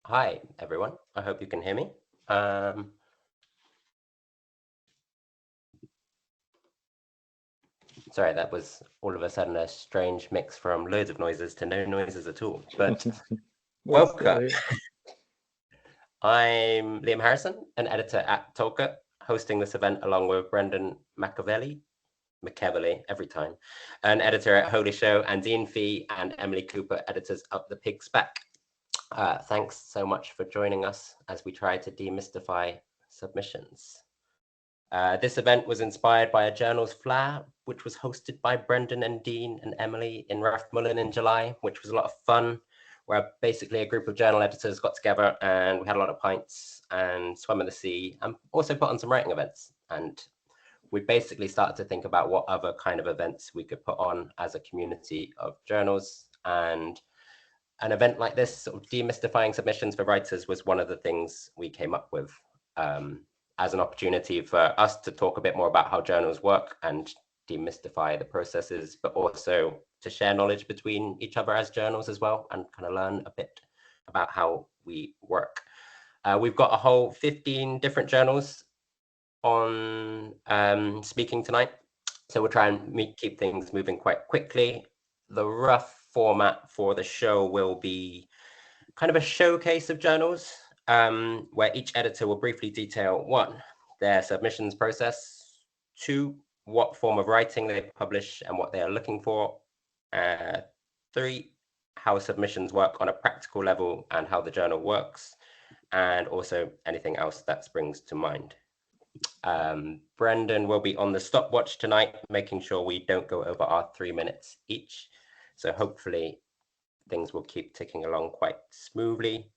Hi, everyone. I hope you can hear me. Sorry, that was all of a sudden a strange mix from loads of noises to no noises at all. But We're still welcome. here. I'm Liam Harrison, an editor at Tolker, hosting this event along with Brendan McAvelli every time, an editor at Holy Show, and Dean Fee and Emily Cooper, editors of The Pig's Back. Thanks so much for joining us as we try to demystify submissions. This event was inspired by a journal's flair, which was hosted by Brendan and Dean and Emily in Rathmullen in July, which was a lot of fun, where basically a group of journal editors got together and we had a lot of pints and swam in the sea and also put on some writing events. And we basically started to think about what other kind of events we could put on as a community of journals. And an event like this, sort of demystifying submissions for writers, was one of the things we came up with as an opportunity for us to talk a bit more about how journals work and demystify the processes, but also to share knowledge between each other as journals as well and kind of learn a bit about how we work. We've got a whole 15 different journals on speaking tonight. So we'll try and keep things moving quite quickly. The rough format for the show will be kind of a showcase of journals, where each editor will briefly detail 1, their submissions process, 2, what form of writing they publish and what they are looking for, 3, how submissions work on a practical level and how the journal works, and also anything else that springs to mind. Brendan will be on the stopwatch tonight, making sure we don't go over our 3 minutes each. So hopefully things will keep ticking along quite smoothly.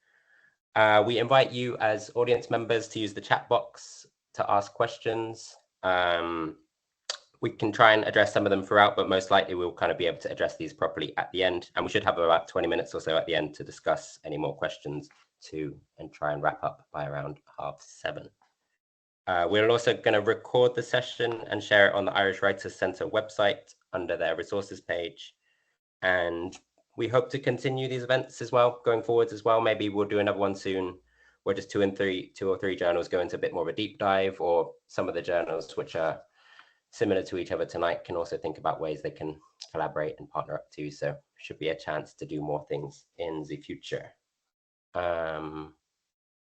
We invite you as audience members to use the chat box to ask questions. We can try and address some of them throughout, but most likely we'll kind of be able to address these properly at the end. And we should have about 20 minutes or so at the end to discuss any more questions too, and try and wrap up by around 7:30. We're also going to record the session and share it on the Irish Writers Centre website under their resources page. And we hope to continue these events as well, going forwards as well. Maybe we'll do another one soon, where just 2 or 3 journals go into a bit more of a deep dive, or some of the journals which are similar to each other tonight can also think about ways they can collaborate and partner up too. So should be a chance to do more things in the future.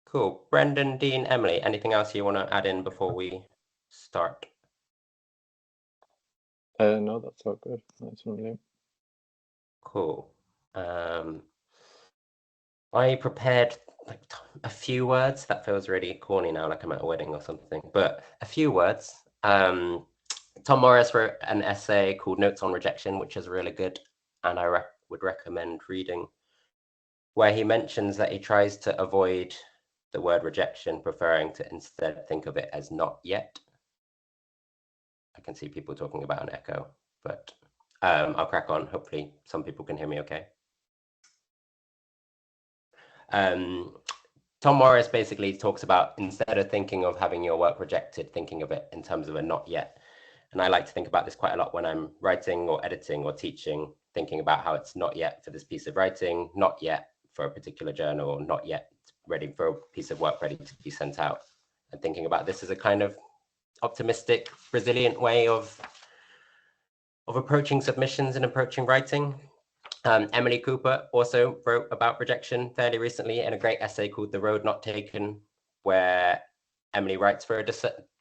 Cool. Brendan, Dean, Emily, anything else you want to add in before we start? No, that's all good. Nice one, Liam. Cool. I prepared like a few words. That feels really corny now, like I'm at a wedding or something, but a few words. Tom Morris wrote an essay called Notes on Rejection, which is really good, and I would recommend reading, where he mentions that he tries to avoid the word rejection, preferring to instead think of it as not yet. I can see people talking about an echo, but I'll crack on. Hopefully some people can hear me okay. Tom Morris basically talks about, instead of thinking of having your work rejected, thinking of it in terms of a not yet. And I like to think about this quite a lot when I'm writing or editing or teaching, thinking about how it's not yet for this piece of writing, not yet for a particular journal, or not yet ready for a piece of work ready to be sent out. And thinking about this as a kind of optimistic, resilient way of approaching submissions and approaching writing. Emily Cooper also wrote about rejection fairly recently in a great essay called The Road Not Taken, where Emily writes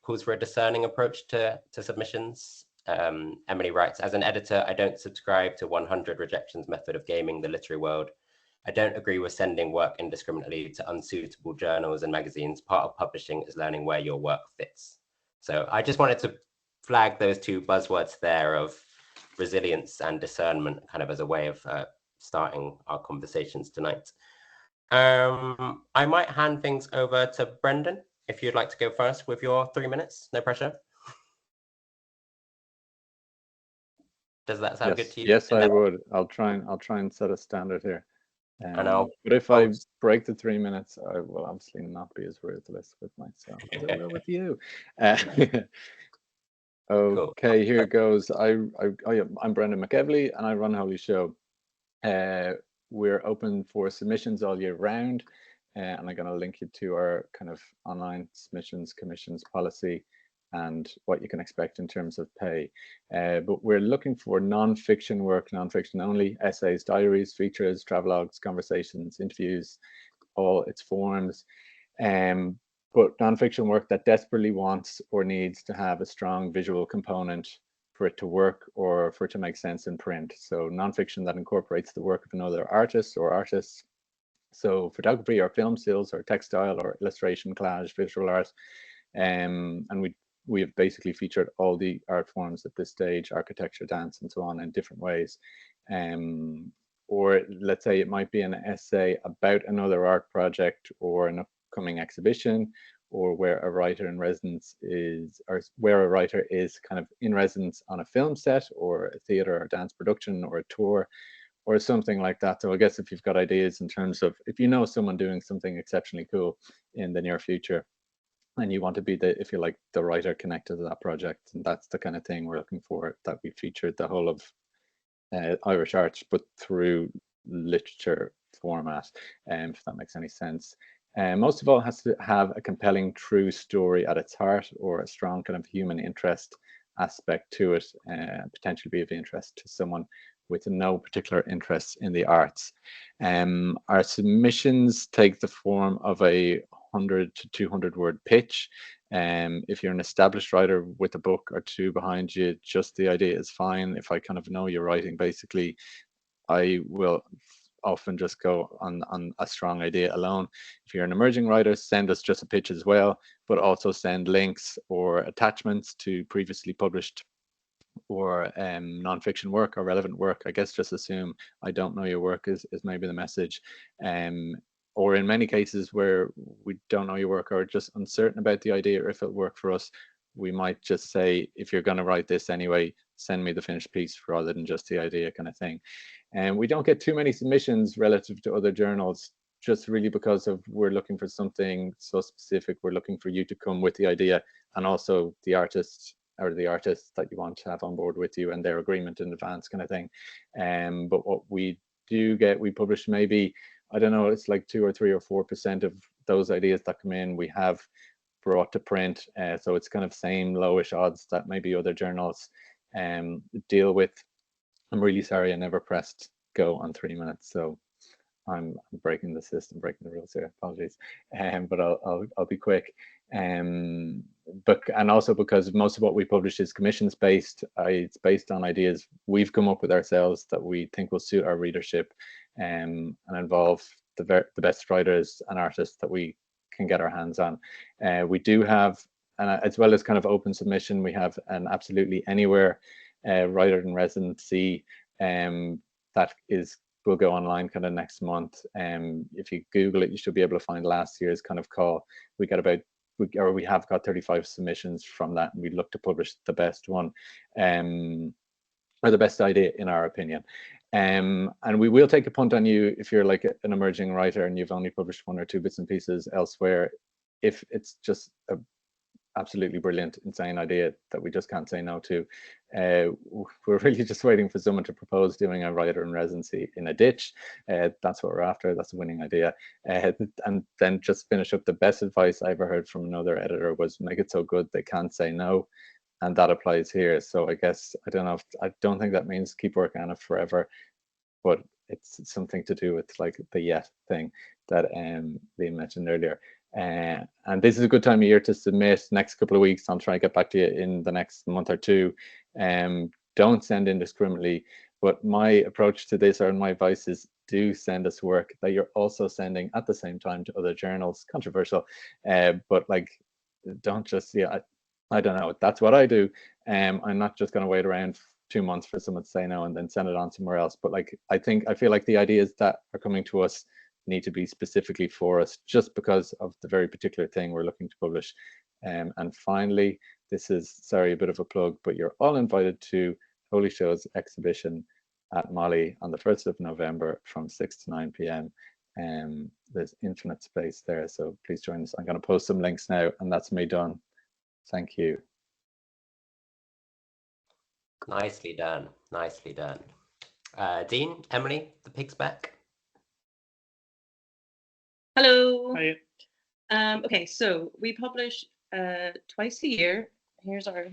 calls for a discerning approach to submissions. Emily writes, as an editor, I don't subscribe to 100 rejections method of gaming the literary world. I don't agree with sending work indiscriminately to unsuitable journals and magazines. Part of publishing is learning where your work fits. So I just wanted to flag those 2 buzzwords there of resilience and discernment, kind of as a way of starting our conversations tonight. I might hand things over to Brendan, if you'd like to go first with your 3 minutes. No pressure. Does that sound good to you? Yes, I would. I'll try and set a standard here. But if I break the 3 minutes, I will obviously not be as ruthless with myself as I will with you. Okay, here goes. I'm Brendan McEveley, and I run Holy Show. We're open for submissions all year round. and I'm going to link you to our kind of online submissions commissions policy and what you can expect in terms of pay. But we're looking for non-fiction work, non-fiction only, essays, diaries, features, travelogues, conversations, interviews, all its forms. But non-fiction work that desperately wants or needs to have a strong visual component for it to work or for it to make sense in print. So non-fiction that incorporates the work of another artist or artists. So photography or film stills or textile or illustration, collage, visual art. And we have basically featured all the art forms at this stage, architecture, dance, and so on, in different ways. Or let's say it might be an essay about another art project or an upcoming exhibition, or where a writer in residence is, or where a writer is kind of in residence on a film set or a theater or dance production or a tour or something like that. So I guess if you've got ideas in terms of, if you know someone doing something exceptionally cool in the near future, and you want to be the, if you like, the writer connected to that project, and that's the kind of thing we're looking for, that we featured the whole of Irish arts, but through literature format, if that makes any sense. Most of all, has to have a compelling, true story at its heart, or a strong kind of human interest aspect to it, potentially be of interest to someone with no particular interest in the arts. Our submissions take the form of a 100 to 200 word pitch. If you're an established writer with a book or two behind you, just the idea is fine. If I kind of know you're writing, basically, I will often just go on a strong idea alone. If you're an emerging writer, send us just a pitch as well, but also send links or attachments to previously published or non-fiction work or relevant work. I guess just assume I don't know your work is maybe the message. Or in many cases where we don't know your work or just uncertain about the idea or if it'll work for us, we might just say, if you're going to write this anyway, send me the finished piece rather than just the idea, kind of thing. And we don't get too many submissions relative to other journals, just really because of we're looking for something so specific. We're looking for you to come with the idea, and also the artist or the artists that you want to have on board with you and their agreement in advance, kind of thing. But what we do get, we publish maybe, I don't know, it's like 2 or 3 or 4% of those ideas that come in we have brought to print. So it's kind of same lowish odds that maybe other journals deal with. I'm really sorry I never pressed go on 3 minutes, so I'm breaking the system, breaking the rules here. Apologies, but I'll be quick. But and also because most of what we publish is commissions based. It's based on ideas we've come up with ourselves that we think will suit our readership, and involve the best writers and artists that we can get our hands on. We do have, and as well as kind of open submission, we have an absolutely anywhere writer in residency that will go online kind of next month. If you Google it, you should be able to find last year's kind of call. We have got 35 submissions from that, and we look to publish the best one, or the best idea in our opinion. And we will take a punt on you if you're like an emerging writer and you've only published 1 or 2 bits and pieces elsewhere. If it's just a absolutely brilliant, insane idea that we just can't say no to, we're really just waiting for someone to propose doing a writer in residency in a ditch. That's what we're after. That's a winning idea. And then just finish up. The best advice I ever heard from another editor was make it so good they can't say no, and that applies here. So I guess I don't think that means keep working on it forever, but it's something to do with like the yet thing that Liam mentioned earlier. And this is a good time of year to submit. Next couple of weeks, I'll try and get back to you in the next month or two. Don't send indiscriminately, but my approach to this, or my advice, is do send us work that you're also sending at the same time to other journals. Controversial, but like, don't just, I don't know. That's what I do. I'm not just going to wait around 2 months for someone to say no and then send it on somewhere else. But like, I feel like the ideas that are coming to us need to be specifically for us, just because of the very particular thing we're looking to publish. And finally, this is, sorry, a bit of a plug, but you're all invited to Holy Show's exhibition at Molly on the 1st of November from 6 to 9 p.m. There's infinite space there, so please join us. I'm going to post some links now, and that's me done. Thank you. Nicely done. Nicely done. Dean, Emily, the pig's back. Hello. Hi. Okay, so we publish twice a year. Here's our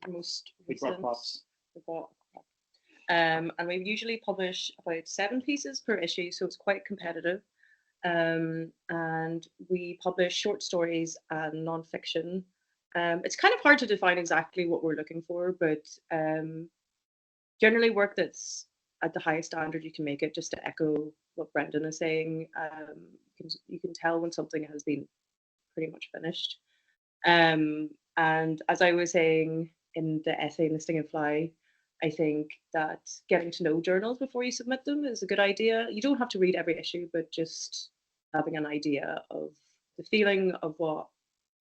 most recent report. And we usually publish about 7 pieces per issue, so it's quite competitive. And we publish short stories and nonfiction. It's kind of hard to define exactly what we're looking for, but generally work that's at the highest standard you can make it, just to echo what Brendan is saying. You can tell when something has been pretty much finished. And as I was saying in the essay in the Sting and Fly, I think that getting to know journals before you submit them is a good idea. You don't have to read every issue, but just having an idea of the feeling of what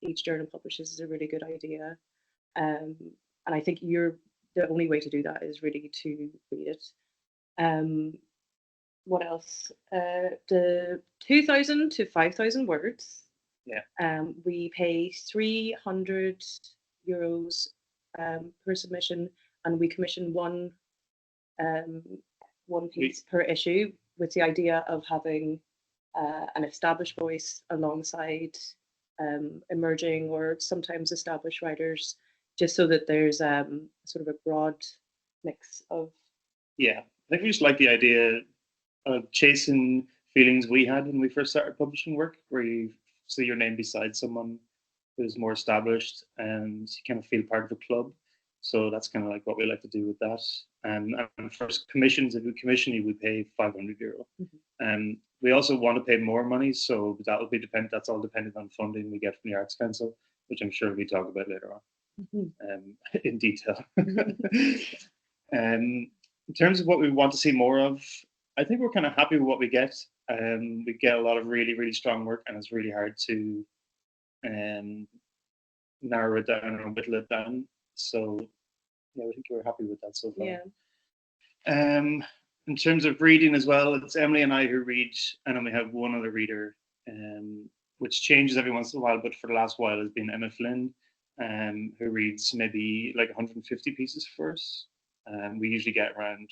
each journal publishes is a really good idea. And I think the only way to do that is really to read it. What else? The 2,000 to 5,000 words. Yeah. We pay €300 per submission, and we commission one piece per issue, with the idea of having an established voice alongside emerging or sometimes established writers, just so that there's sort of a broad mix of. Yeah, I think we just like the idea of chasing feelings we had when we first started publishing work, where you see your name beside someone who's more established and you kind of feel part of a club. So that's kind of like what we like to do with that. And for commissions, if we commission you, we pay €500. Mm-hmm. We also want to pay more money, so that will be dependent. That's all dependent on funding we get from the Arts Council, which I'm sure we talk about later on. Mm-hmm. In detail. In terms of what we want to see more of, I think we're kind of happy with what we get. We get a lot of really, really strong work, and it's really hard to narrow it down or whittle it down. So yeah, I think we're happy with that so far. Yeah. In terms of reading as well, it's Emily and I who read, and then we have one other reader, which changes every once in a while, but for the last while has been Emma Flynn, who reads maybe like 150 pieces for us. We usually get around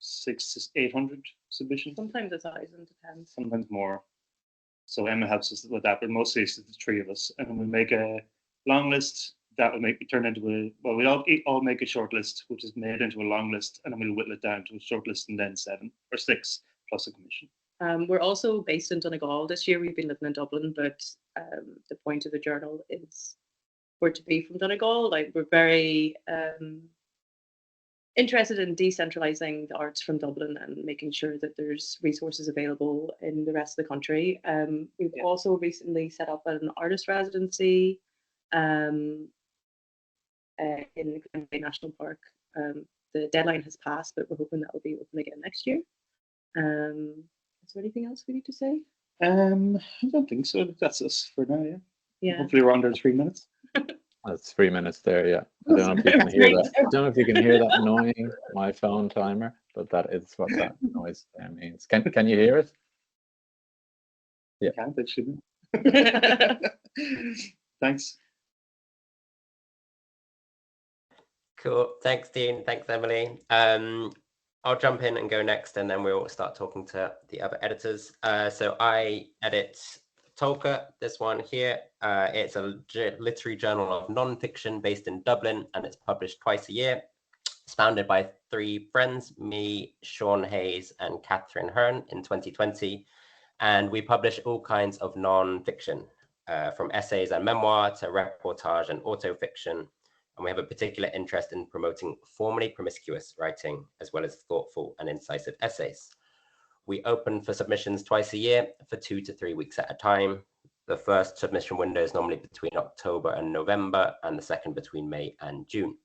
600 to 800 submissions. Sometimes 1,000, depends. Sometimes more. So Emma helps us with that, but mostly it's the 3 of us, and then we make a long list that will turn into we all make a short list, which is made into a long list, and then we'll whittle it down to a short list, and then 7 or 6 plus a commission. We're also based in Donegal. This year we've been living in Dublin, but the point of the journal is for it to be from Donegal. Like, we're very interested in decentralizing the arts from Dublin and making sure that there's resources available in the rest of the country. We've also recently set up an artist residency in Glen Bay National Park. The deadline has passed, but we're hoping that will be open again next year. Is there anything else we need to say? I don't think so. That's us for now. Yeah. Hopefully we're under 3 minutes. That's 3 minutes there. Yeah. I don't know if you can hear that. I don't know if you can hear that annoying my phone timer, but that is what that noise means. Can you hear it? Yeah. Can't, it shouldn't. Thanks. Cool. Thanks, Dean. Thanks, Emily. I'll jump in and go next, and then we'll start talking to the other editors. So I edit Tolker, this one here. It's a literary journal of non-fiction based in Dublin, and it's published twice a year. It's founded by 3 friends, me, Sean Hayes, and Catherine Hearn in 2020. And we publish all kinds of non-fiction, from essays and memoir to reportage and autofiction. And we have a particular interest in promoting formally promiscuous writing, as well as thoughtful and incisive essays. We open for submissions twice a year for 2 to 3 weeks at a time. The first submission window is normally between October and November, and the second between May and June.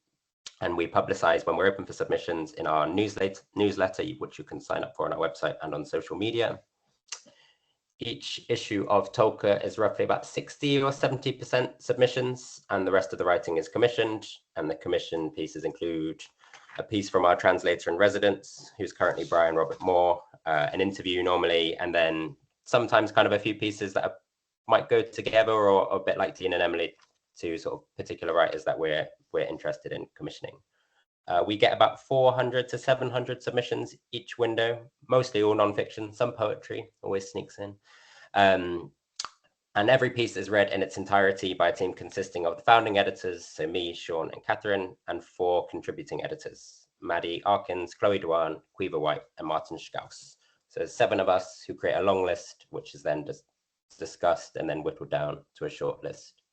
And we publicize when we're open for submissions in our newsletter, which you can sign up for on our website and on social media. Each issue of Tolker is roughly about 60 or 70% submissions, and the rest of the writing is commissioned. And the commissioned pieces include a piece from our translator in residence, who's currently Brian Robert Moore, an interview normally, and then sometimes kind of a few pieces that might go together, or a bit like Dean and Emily, to sort of particular writers that we're interested in commissioning. We get about 400 to 700 submissions each window, mostly all nonfiction, some poetry always sneaks in. And every piece is read in its entirety by a team consisting of the founding editors, so me, Sean, and Catherine, and 4 contributing editors, Maddie Arkins, Chloe Dewan, Quiva White, and Martin Strauss. So there's 7 of us who create a long list, which is then just discussed and then whittled down to a short list.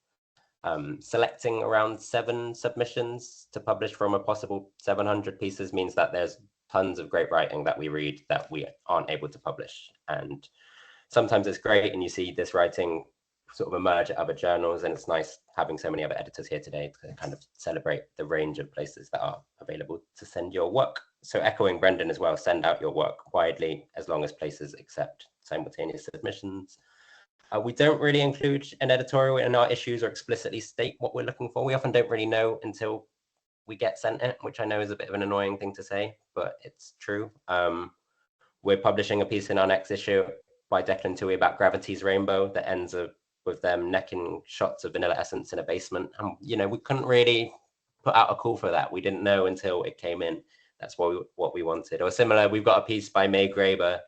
Selecting around 7 submissions to publish from a possible 700 pieces means that there's tons of great writing that we read that we aren't able to publish. And sometimes it's great, and you see this writing sort of emerge at other journals, and it's nice having so many other editors here today to kind of celebrate the range of places that are available to send your work. So echoing Brendan as well, send out your work widely as long as places accept simultaneous submissions. We don't really include an editorial in our issues or explicitly state what we're looking for. We often don't really know until we get sent it, which I know is a bit of an annoying thing to say, but it's true. We're publishing a piece in our next issue by Declan Tui about Gravity's Rainbow that ends with them necking shots of vanilla essence in a basement. And, you know, we couldn't really put out a call for that. We didn't know until it came in. That's what we wanted. Or similar, we've got a piece by May Graber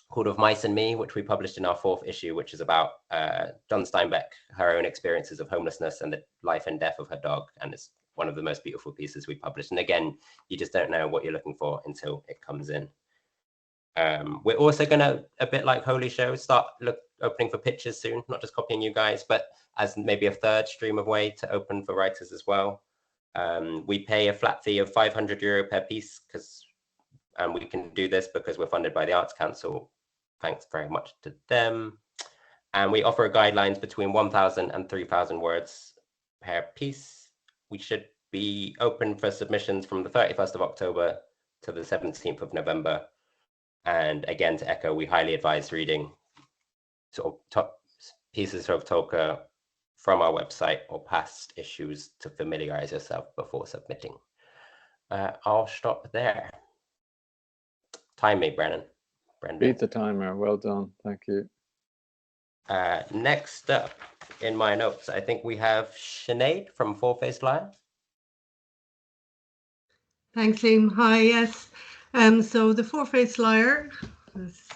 called Of Mice and Me, which we published in our 4th issue, which is about John Steinbeck, her own experiences of homelessness and the life and death of her dog. And it's one of the most beautiful pieces we published. And again, you just don't know what you're looking for until it comes in. We're also going to, a bit like Holy Show, start opening for pitches soon, not just copying you guys, but as maybe a 3rd stream of way to open for writers as well. We pay a flat fee of €500 per piece, and we can do this because we're funded by the Arts Council. Thanks very much to them. And we offer guidelines between 1,000 and 3,000 words per piece. We should be open for submissions from the 31st of October to the 17th of November. And again, to echo, we highly advise reading sort of top pieces of Tolker from our website or past issues to familiarize yourself before submitting. I'll stop there. Time me, Brendan. Beat the timer. Well done. Thank you. Next up in my notes, I think we have Sinead from Four-Faced Liar. Thanks, Liam. Hi, yes. So the Four-Faced Liar, this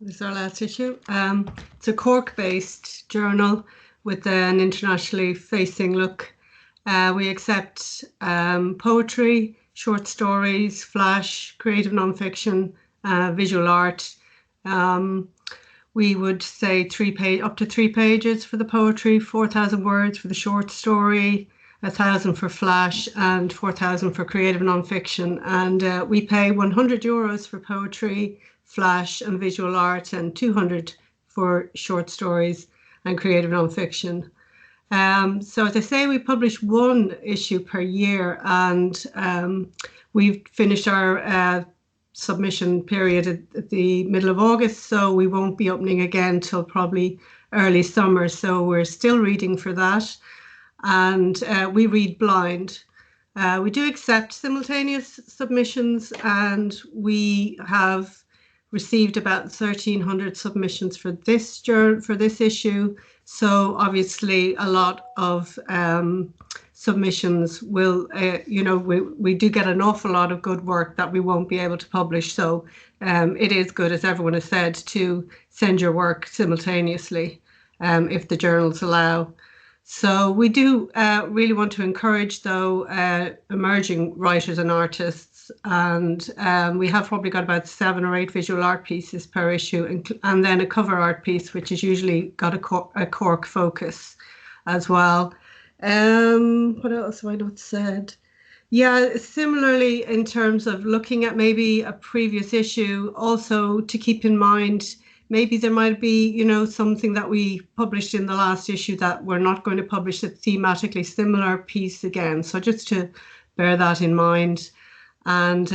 is our last issue. It's a Cork-based journal with an internationally facing look. We accept poetry, short stories, flash, creative nonfiction, visual art. We would say up to 3 pages for the poetry, 4,000 words for the short story, 1,000 for flash, and 4,000 for creative nonfiction. And we pay €100 for poetry, flash, and visual art, and 200 for short stories and creative nonfiction. So as I say, we publish 1 issue per year, and we've finished our submission period at the middle of August, so we won't be opening again till probably early summer. So we're still reading for that, and we read blind. We do accept simultaneous submissions, and we have received about 1,300 submissions for this issue. So obviously a lot of submissions will, we do get an awful lot of good work that we won't be able to publish. So it is good, as everyone has said, to send your work simultaneously if the journals allow. So we do really want to encourage, though, emerging writers and artists, and we have probably got about 7 or 8 visual art pieces per issue, and then a cover art piece, which has usually got a Cork focus as well. What else have I not said? Yeah, similarly, in terms of looking at maybe a previous issue, also to keep in mind, maybe there might be, something that we published in the last issue that we're not going to publish a thematically similar piece again. So just to bear that in mind. And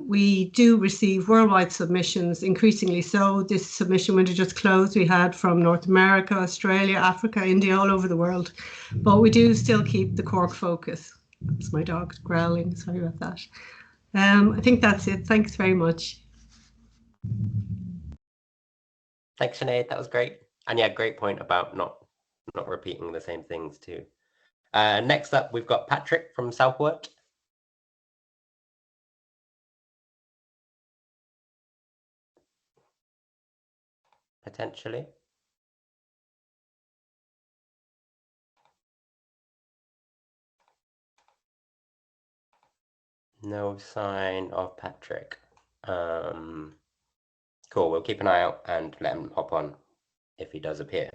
we do receive worldwide submissions, increasingly so. This submission window just closed. We had from North America, Australia, Africa, India, all over the world. But we do still keep the Cork focus. That's my dog growling. Sorry about that. I think that's it. Thanks very much. Thanks, Sinead. That was great. And yeah, great point about not repeating the same things too. Next up, we've got Patrick from Southwark. potentially. No sign of Patrick. Cool, we'll keep an eye out and let him hop on if he does appear.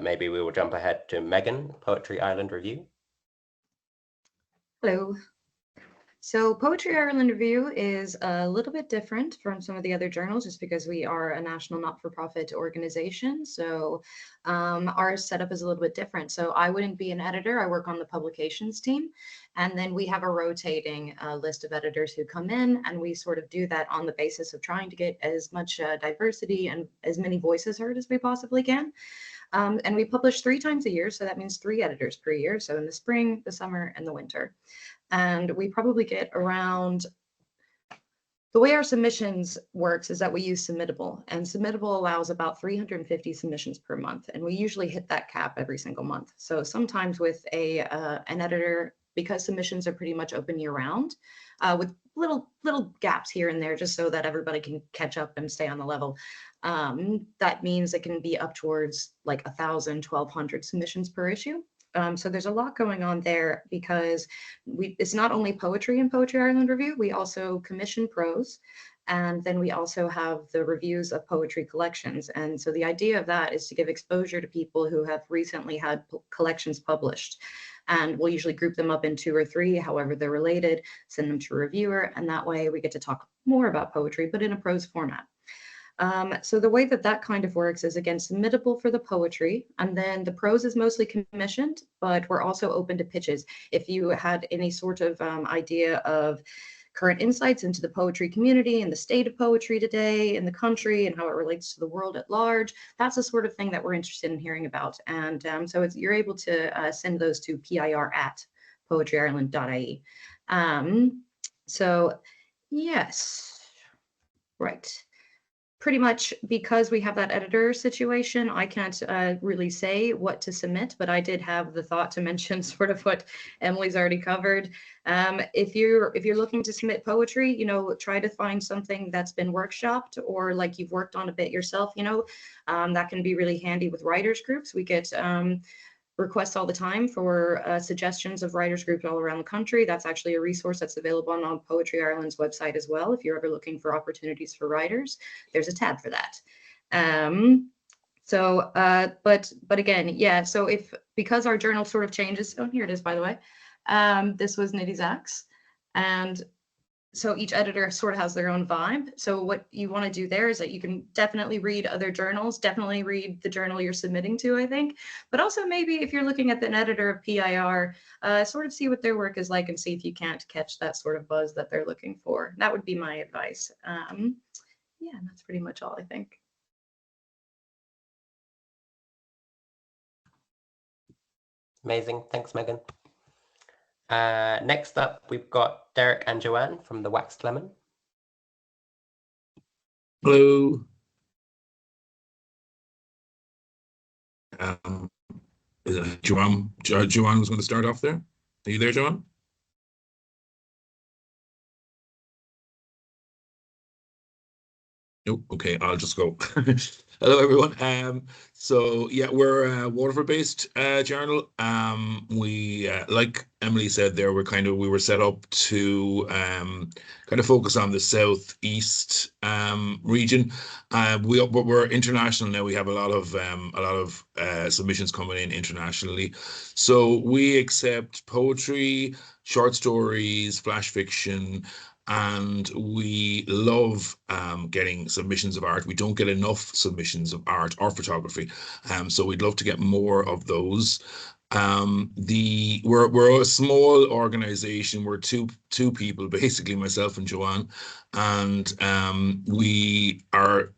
Maybe we will jump ahead to Megan, Poetry Island Review. Hello. So Poetry Ireland Review is a little bit different from some of the other journals just because we are a national not-for-profit organization. So our setup is a little bit different. So I wouldn't be an editor. I work on the publications team. And then we have a rotating list of editors who come in, and we sort of do that on the basis of trying to get as much diversity and as many voices heard as we possibly can. And we publish 3 times a year, so that means 3 editors per year. So in the spring, the summer, and the winter. And we probably get around, the way our submissions works is that we use Submittable, and Submittable allows about 350 submissions per month. And we usually hit that cap every single month. So sometimes with an editor, because submissions are pretty much open year round, with little gaps here and there, just so that everybody can catch up and stay on the level. That means it can be up towards like 1,000, 1,200 submissions per issue. So there's a lot going on there because it's not only poetry in Poetry Ireland Review, we also commission prose, and then we also have the reviews of poetry collections. And so the idea of that is to give exposure to people who have recently had collections published. And we'll usually group them up in 2 or 3, however they're related, send them to a reviewer, and that way we get to talk more about poetry, but in a prose format. So the way that kind of works is, again, submittable for the poetry, and then the prose is mostly commissioned, but we're also open to pitches. If you had any sort of idea of current insights into the poetry community and the state of poetry today in the country and how it relates to the world at large, that's the sort of thing that we're interested in hearing about. And so you're able to send those to pir@poetryireland.ie. So yes, right. Pretty much because we have that editor situation, I can't really say what to submit, but I did have the thought to mention sort of what Emily's already covered. If you're looking to submit poetry, try to find something that's been workshopped or like you've worked on a bit yourself, that can be really handy with writers groups. We get requests all the time for suggestions of writers groups all around the country. That's actually a resource that's available on Poetry Ireland's website as well. If you're ever looking for opportunities for writers, there's a tab for that. But again, yeah, so because our journal sort of changes, oh, here it is, by the way. This was Nitty Zacks, and so each editor sort of has their own vibe. So what you want to do there is that you can definitely read other journals, definitely read the journal you're submitting to, I think. But also maybe if you're looking at an editor of PIR, sort of see what their work is like and see if you can't catch that sort of buzz that they're looking for. That would be my advice. Yeah, that's pretty much all, I think. Amazing. Thanks, Megan. Next up, we've got Derek and Joanne from the Waxed Lemon. Hello. Is it Joanne? Joanne was going to start off there. Are you there, Joanne? Nope. Okay, I'll just go. Hello, everyone. So yeah, we're a Waterford-based journal. We, like Emily said there, we were set up to kind of focus on the southeast region. We're international now. We have a lot of submissions coming in internationally. So we accept poetry, short stories, flash fiction, and we love getting submissions of art. We don't get enough submissions of art or photography, so we'd love to get more of those. We're a small organization. We're two people, basically, myself and Joanne, and we are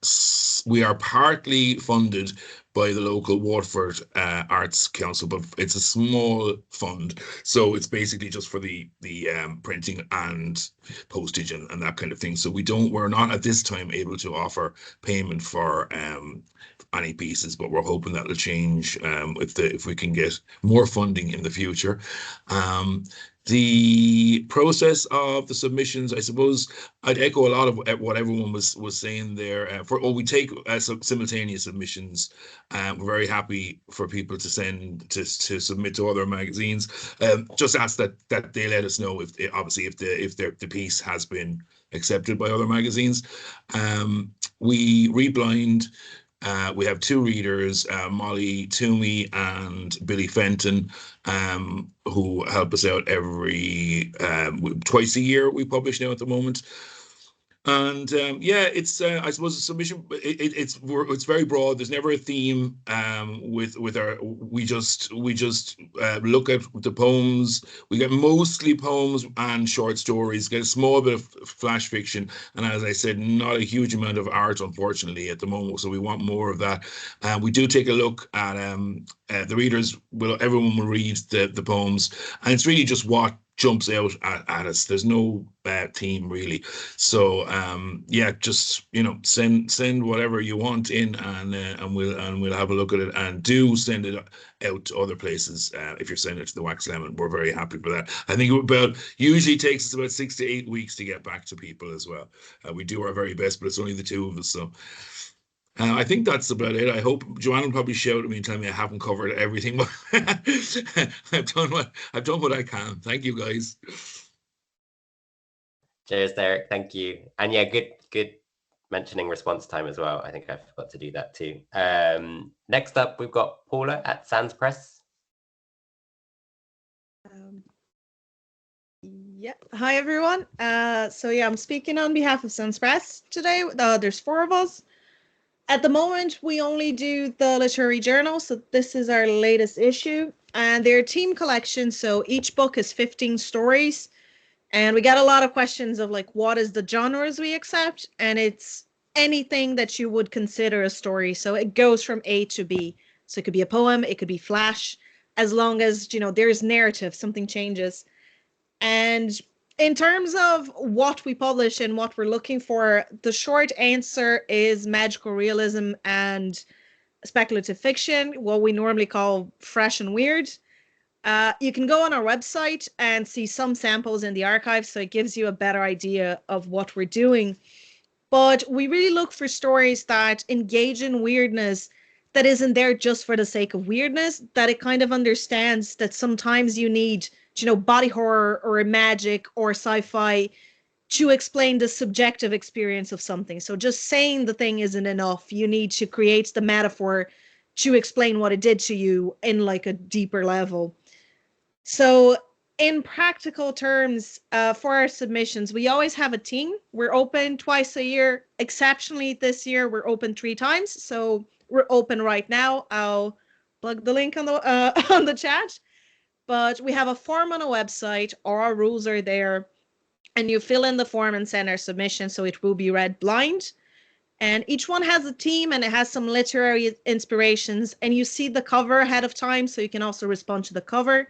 partly funded by the local Waterford Arts Council, but it's a small fund, so it's basically just for the printing and postage and that kind of thing. So we're not at this time able to offer payment for any pieces, but we're hoping that'll change if we can get more funding in the future. The process of the submissions, I suppose I'd echo a lot of what everyone was saying there. We take simultaneous submissions. We're very happy for people to send to submit to other magazines. Just ask that they let us know if the piece has been accepted by other magazines. We read blind. We have two readers, Molly Toomey and Billy Fenton, who help us out every twice a year. We publish now at the moment. And yeah, it's I suppose the submission. It's very broad. There's never a theme. With our we just look at the poems. We get mostly poems and short stories. Get a small bit of flash fiction, and as I said, not a huge amount of art, unfortunately, at the moment. So we want more of that. We do take a look at the readers. Everyone will read the poems, and it's really just what jumps out at us. There's no theme really. So yeah, just send whatever you want in, and we'll have a look at it, and do send it out to other places. If you're sending it to the Wax Lemon, we're very happy for that. I think usually takes us about 6 to 8 weeks to get back to people as well. We do our very best, but it's only the two of us, so I think that's about it. I hope Joanne will probably shout at me and tell me I haven't covered everything, but I've done what I can. Thank you, guys. Cheers, Derek. Thank you. And yeah, good mentioning response time as well. I think I forgot to do that too. Next up, we've got Paula at Sans Press. Yeah. Hi, everyone. So yeah, I'm speaking on behalf of Sans Press today. There's 4 of us. At the moment, we only do the literary journal, so this is our latest issue, and they're a team collection, so each book is 15 stories, and we get a lot of questions of like, what is the genres we accept, and it's anything that you would consider a story, so it goes from A to B, so it could be a poem, it could be flash, as long as, there's narrative, something changes. And in terms of what we publish and what we're looking for, the short answer is magical realism and speculative fiction, what we normally call fresh and weird. You can go on our website and see some samples in the archive, so it gives you a better idea of what we're doing. But we really look for stories that engage in weirdness that isn't there just for the sake of weirdness, that it kind of understands that sometimes you need body horror or magic or sci-fi to explain the subjective experience of something. So just saying the thing isn't enough. You need to create the metaphor to explain what it did to you in like a deeper level. So in practical terms, for our submissions, we always have a team. We're open twice a year. Exceptionally, this year, we're open 3 times. So we're open right now. I'll plug the link on the chat. But we have a form on a website, or our rules are there, and you fill in the form and send our submission, so it will be read blind. And each one has a theme, and it has some literary inspirations, and you see the cover ahead of time, so you can also respond to the cover.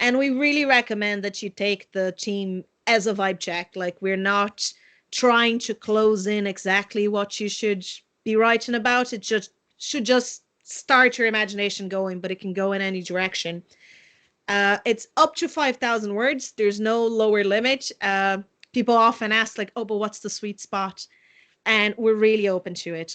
And we really recommend that you take the theme as a vibe check. Like, we're not trying to close in exactly what you should be writing about. It should just start your imagination going, but it can go in any direction. It's up to 5,000 words. There's no lower limit. People often ask like, oh, but what's the sweet spot? And we're really open to it.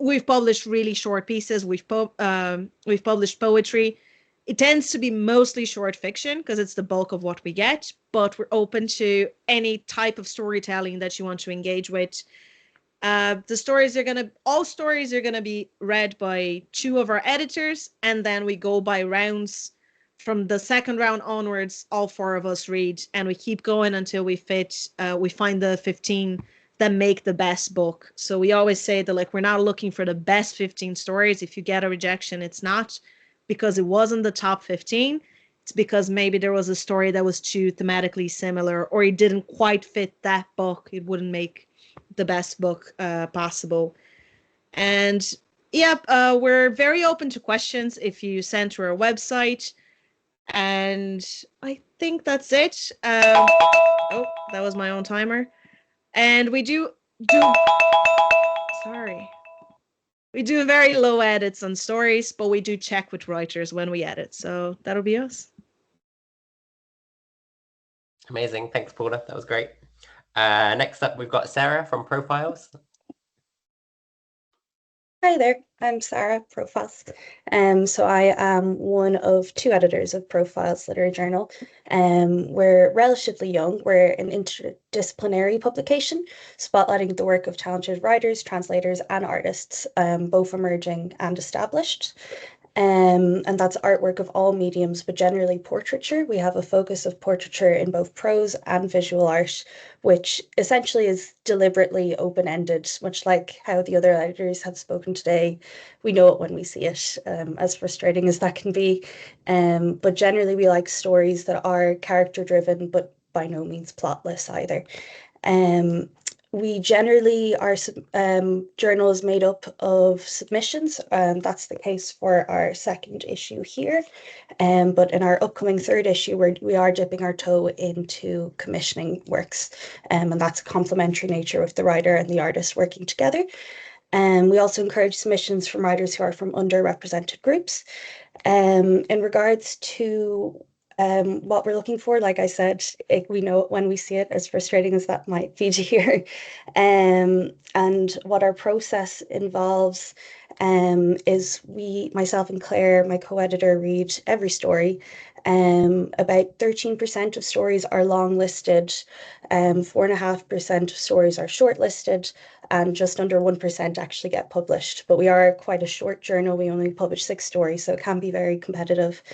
We've published really short pieces. We've published poetry. It tends to be mostly short fiction because it's the bulk of what we get, but we're open to any type of storytelling that you want to engage with. All stories are gonna be read by 2 of our editors, and then we go by rounds. From the second round onwards, all 4 of us read, and we keep going until we find the 15 that make the best book. So we always say that we're not looking for the best 15 stories. If you get a rejection, it's not because it wasn't the top 15. It's because maybe there was a story that was too thematically similar, or it didn't quite fit that book. It wouldn't make the best book possible. And yeah, we're very open to questions if you send to our website. And I think that's it. Oh, that was my own timer. And we do very low edits on stories, but we do check with writers when we edit. So that'll be us. Amazing. Thanks, Paula. That was great. Next up, we've got Sarah from Profiles. Hi there, I'm Sarah, Profiles. So I am one of 2 editors of Profiles Literary Journal. We're relatively young. We're an interdisciplinary publication, spotlighting the work of talented writers, translators, and artists, both emerging and established. And that's artwork of all mediums, but generally portraiture. We have a focus of portraiture in both prose and visual art, which essentially is deliberately open-ended, much like how the other editors have spoken today. We know it when we see it, as frustrating as that can be. But generally we like stories that are character-driven, but by no means plotless either. We generally, our journal is made up of submissions. That's the case for our 2nd issue here. But in our upcoming 3rd issue, we are dipping our toe into commissioning works. And that's a complementary nature with the writer and the artist working together. We also encourage submissions from writers who are from underrepresented groups. In regards to what we're looking for, like I said, we know it when we see it, as frustrating as that might be to hear. And what our process involves is myself and Claire, my co-editor, read every story. About 13% of stories are long listed, 4.5% of stories are shortlisted, and just under 1% actually get published. But we are quite a short journal. We only publish 6 stories, so it can be very competitive.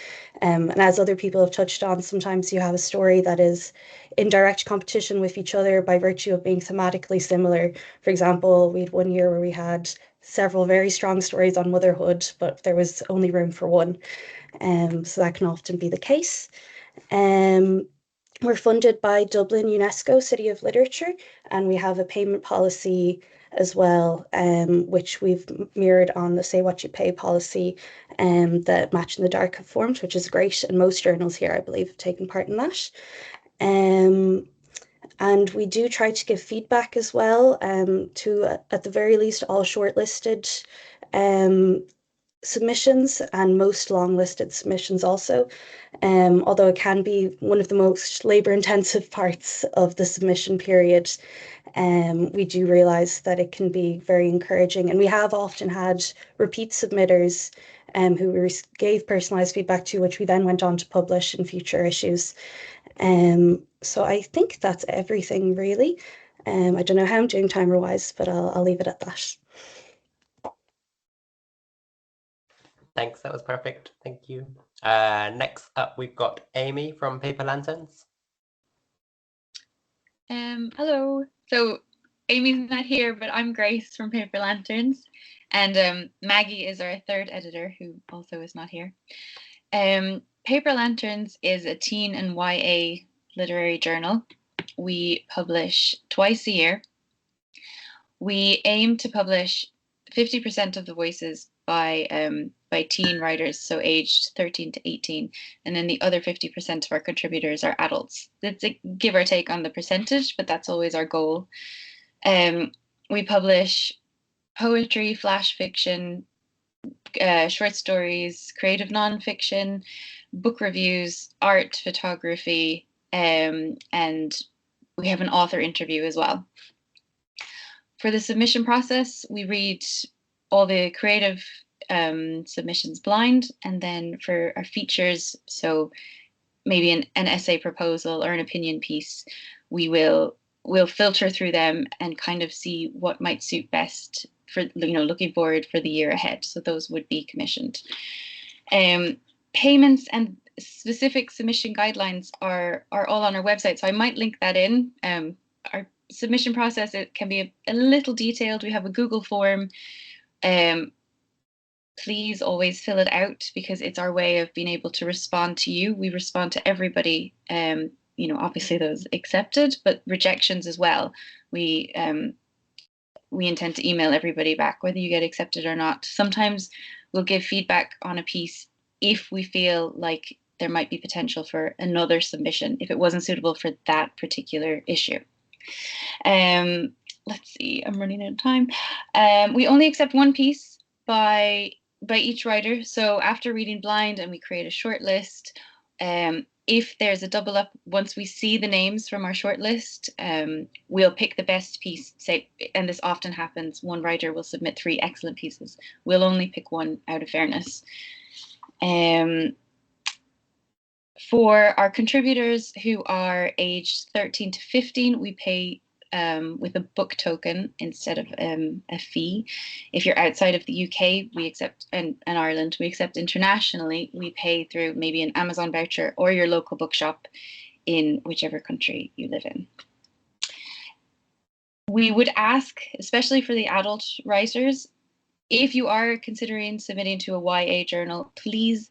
And as other people have touched on, sometimes you have a story that is in direct competition with each other by virtue of being thematically similar. For example, we had one year where we had several very strong stories on motherhood, but there was only room for one. So that can often be the case. We're funded by Dublin UNESCO City of Literature, and we have a payment policy as well, which we've mirrored on the Say What You Pay policy, that Match in the Dark have formed, which is great, and most journals here, I believe, have taken part in that. And we do try to give feedback as well, to, at the very least, all shortlisted submissions and most long-listed submissions also, although it can be one of the most labor-intensive parts of the submission period. We do realise that it can be very encouraging, and we have often had repeat submitters who we gave personalised feedback to, which we then went on to publish in future issues. So I think that's everything really. I don't know how I'm doing timer-wise, but I'll leave it at that. Thanks, that was perfect. Thank you. Next up, we've got Amy from Paper Lanterns. Hello. So Amy's not here, but I'm Grace from Paper Lanterns, and Maggie is our 3rd editor, who also is not here. Paper Lanterns is a teen and YA literary journal. We publish twice a year. We aim to publish 50% of the voices by teen writers, so aged 13 to 18, and then the other 50% of our contributors are adults. It's a give or take on the percentage, but that's always our goal. We publish poetry, flash fiction, short stories, creative nonfiction, book reviews, art, photography, and we have an author interview as well. For the submission process, we read all the creative submissions blind, and then for our features, so maybe an essay proposal or an opinion piece, we'll filter through them and kind of see what might suit best for, looking forward for the year ahead. So those would be commissioned. Payments and specific submission guidelines are all on our website, so I might link that in. Our submission process, it can be a little detailed. We have a Google form. Please always fill it out, because it's our way of being able to respond to you. We respond to everybody, obviously those accepted, but rejections as well. We intend to email everybody back, whether you get accepted or not. Sometimes we'll give feedback on a piece if we feel like there might be potential for another submission, if it wasn't suitable for that particular issue. Let's see, I'm running out of time. We only accept one piece by each writer. So after reading blind and we create a short list, if there's a double up, once we see the names from our shortlist, we'll pick the best piece, say, and this often happens, one writer will submit 3 excellent pieces. We'll only pick one out of fairness. For our contributors who are aged 13 to 15, we pay with a book token instead of a fee. If you're outside of the UK, we accept, and Ireland, we accept internationally, we pay through maybe an Amazon voucher or your local bookshop in whichever country you live in. We would ask, especially for the adult writers, if you are considering submitting to a YA journal, please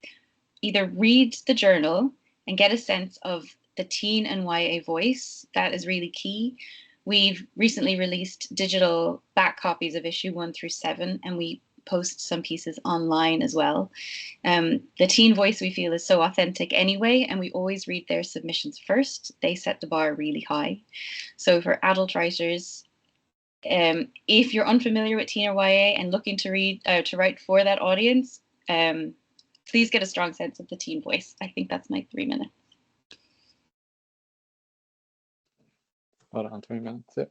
either read the journal and get a sense of the teen and YA voice. That is really key. We've recently released digital back copies of issue 1 through 7, and we post some pieces online as well. The teen voice, we feel, is so authentic anyway, and we always read their submissions first. They set the bar really high. So for adult writers, if you're unfamiliar with teen or YA and looking to write for that audience, please get a strong sense of the teen voice. I think that's my 3 minutes. Hold on, 3 minutes. Yeah.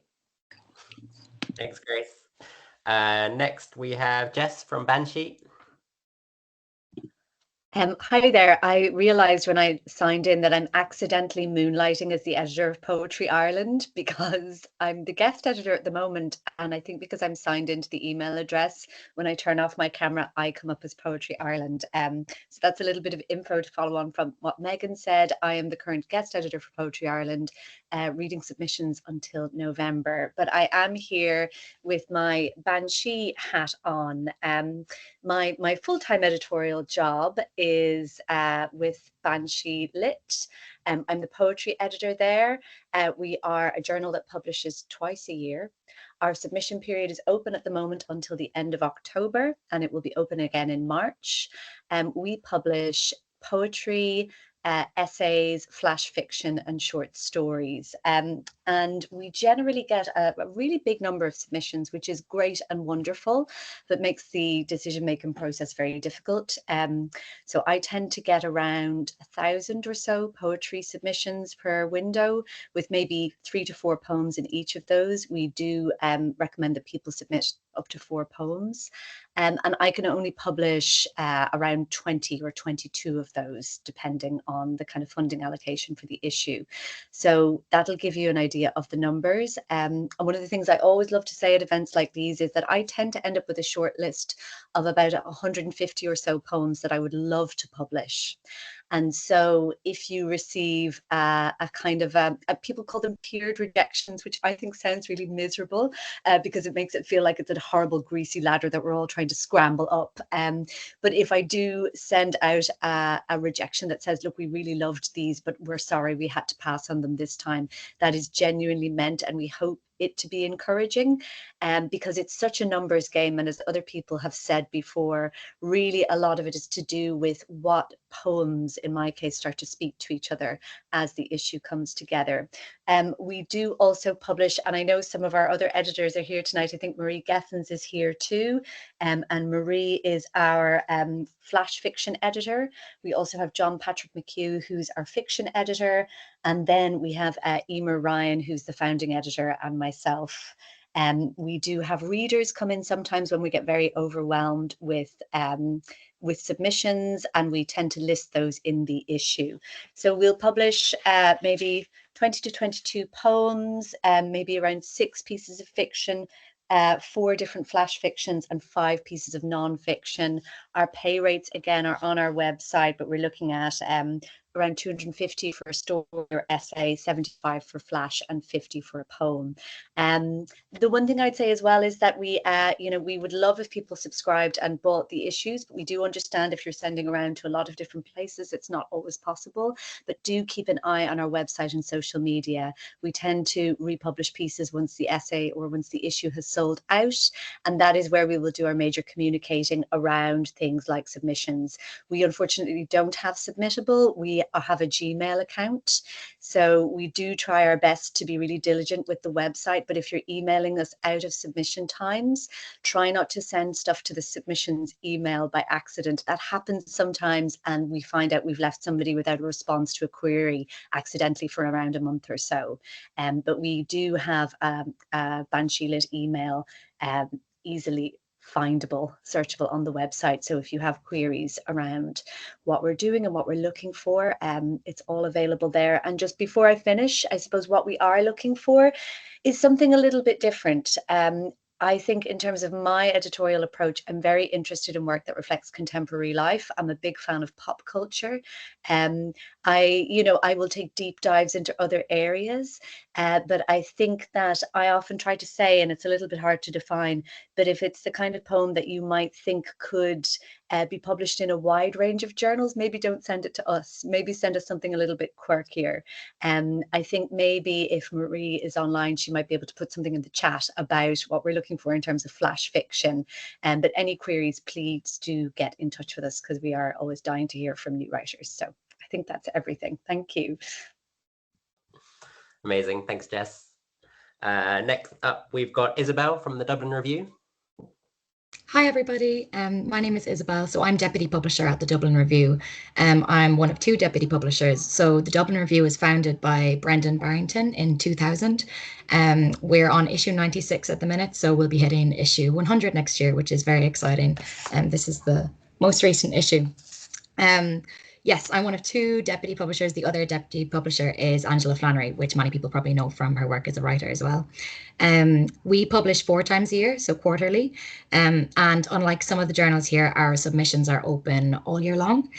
Thanks, Grace. Next, we have Jess from Banshee. Hi there. I realised when I signed in that I'm accidentally moonlighting as the editor of Poetry Ireland because I'm the guest editor at the moment, and I think because I'm signed into the email address, when I turn off my camera, I come up as Poetry Ireland. So that's a little bit of info to follow on from what Megan said. I am the current guest editor for Poetry Ireland, reading submissions until November, but I am here with my Banshee hat on. My full-time editorial job is with Banshee Lit. I'm the poetry editor there. We are a journal that publishes twice a year. Our submission period is open at the moment until the end of October, and it will be open again in March. We publish poetry, essays, flash fiction, and short stories. And we generally get a really big number of submissions, which is great and wonderful, but makes the decision-making process very difficult. So I tend to get around 1,000 or so poetry submissions per window, with maybe 3 to 4 poems in each of those. We do recommend that people submit up to 4 poems. And I can only publish around 20 or 22 of those, depending on the kind of funding allocation for the issue. So that'll give you an idea of the numbers. And one of the things I always love to say at events like these is that I tend to end up with a short list of about 150 or so poems that I would love to publish. And so if you receive a kind of, people call them tiered rejections, which I think sounds really miserable because it makes it feel like it's a horrible greasy ladder that we're all trying to scramble up. But if I do send out a rejection that says, look, we really loved these, but we're sorry we had to pass on them this time, that is genuinely meant, and we hope it to be encouraging, because it's such a numbers game, and as other people have said before, really a lot of it is to do with what poems, in my case, start to speak to each other as the issue comes together. We do also publish, and I know some of our other editors are here tonight. I think Marie Gethens is here too, and Marie is our flash fiction editor. We also have John Patrick McHugh, who's our fiction editor, and then we have Emer Ryan, who's the founding editor, and myself. We do have readers come in sometimes when we get very overwhelmed with submissions, and we tend to list those in the issue. So we'll publish maybe 20 to 22 poems, maybe around 6 pieces of fiction, 4 different flash fictions, and 5 pieces of non-fiction. Our pay rates, again, are on our website, but we're looking at around 250 for a story or essay, 75 for flash, and 50 for a poem. The one thing I'd say as well is that we would love if people subscribed and bought the issues, but we do understand if you're sending around to a lot of different places, it's not always possible. But do keep an eye on our website and social media. We tend to republish pieces once the essay or once the issue has sold out, and that is where we will do our major communicating around things things like submissions. We unfortunately don't have Submittable. We have a Gmail account. So we do try our best to be really diligent with the website. But if you're emailing us out of submission times, try not to send stuff to the submissions email by accident. That happens sometimes, and we find out we've left somebody without a response to a query accidentally for around a month or so. But we do have a Banshee Lit email easily findable, searchable on the website. So if you have queries around what we're doing and what we're looking for, it's all available there. And just before I finish, I suppose what we are looking for is something a little bit different. I think in terms of my editorial approach, I'm very interested in work that reflects contemporary life. I'm a big fan of pop culture. I will take deep dives into other areas, but I think that I often try to say, and it's a little bit hard to define, but if it's the kind of poem that you might think could be published in a wide range of journals, maybe don't send it to us. Maybe send us something a little bit quirkier. I think maybe if Marie is online, she might be able to put something in the chat about what we're looking for in terms of flash fiction. But any queries, please do get in touch with us, because we are always dying to hear from new writers. So I think that's everything. Thank you. Amazing. Thanks, Jess. Next up, we've got Isabel from the Dublin Review. Hi everybody, my name is Isabel, so I'm Deputy Publisher at the Dublin Review. I'm one of two Deputy Publishers. So the Dublin Review was founded by Brendan Barrington in 2000. We're on issue 96 at the minute, so we'll be hitting issue 100 next year, which is very exciting. This is the most recent issue. Yes, I'm one of two deputy publishers. The other deputy publisher is Angela Flannery, which many people probably know from her work as a writer as well. We publish 4 times a year, so quarterly. And unlike some of the journals here, our submissions are open all year long.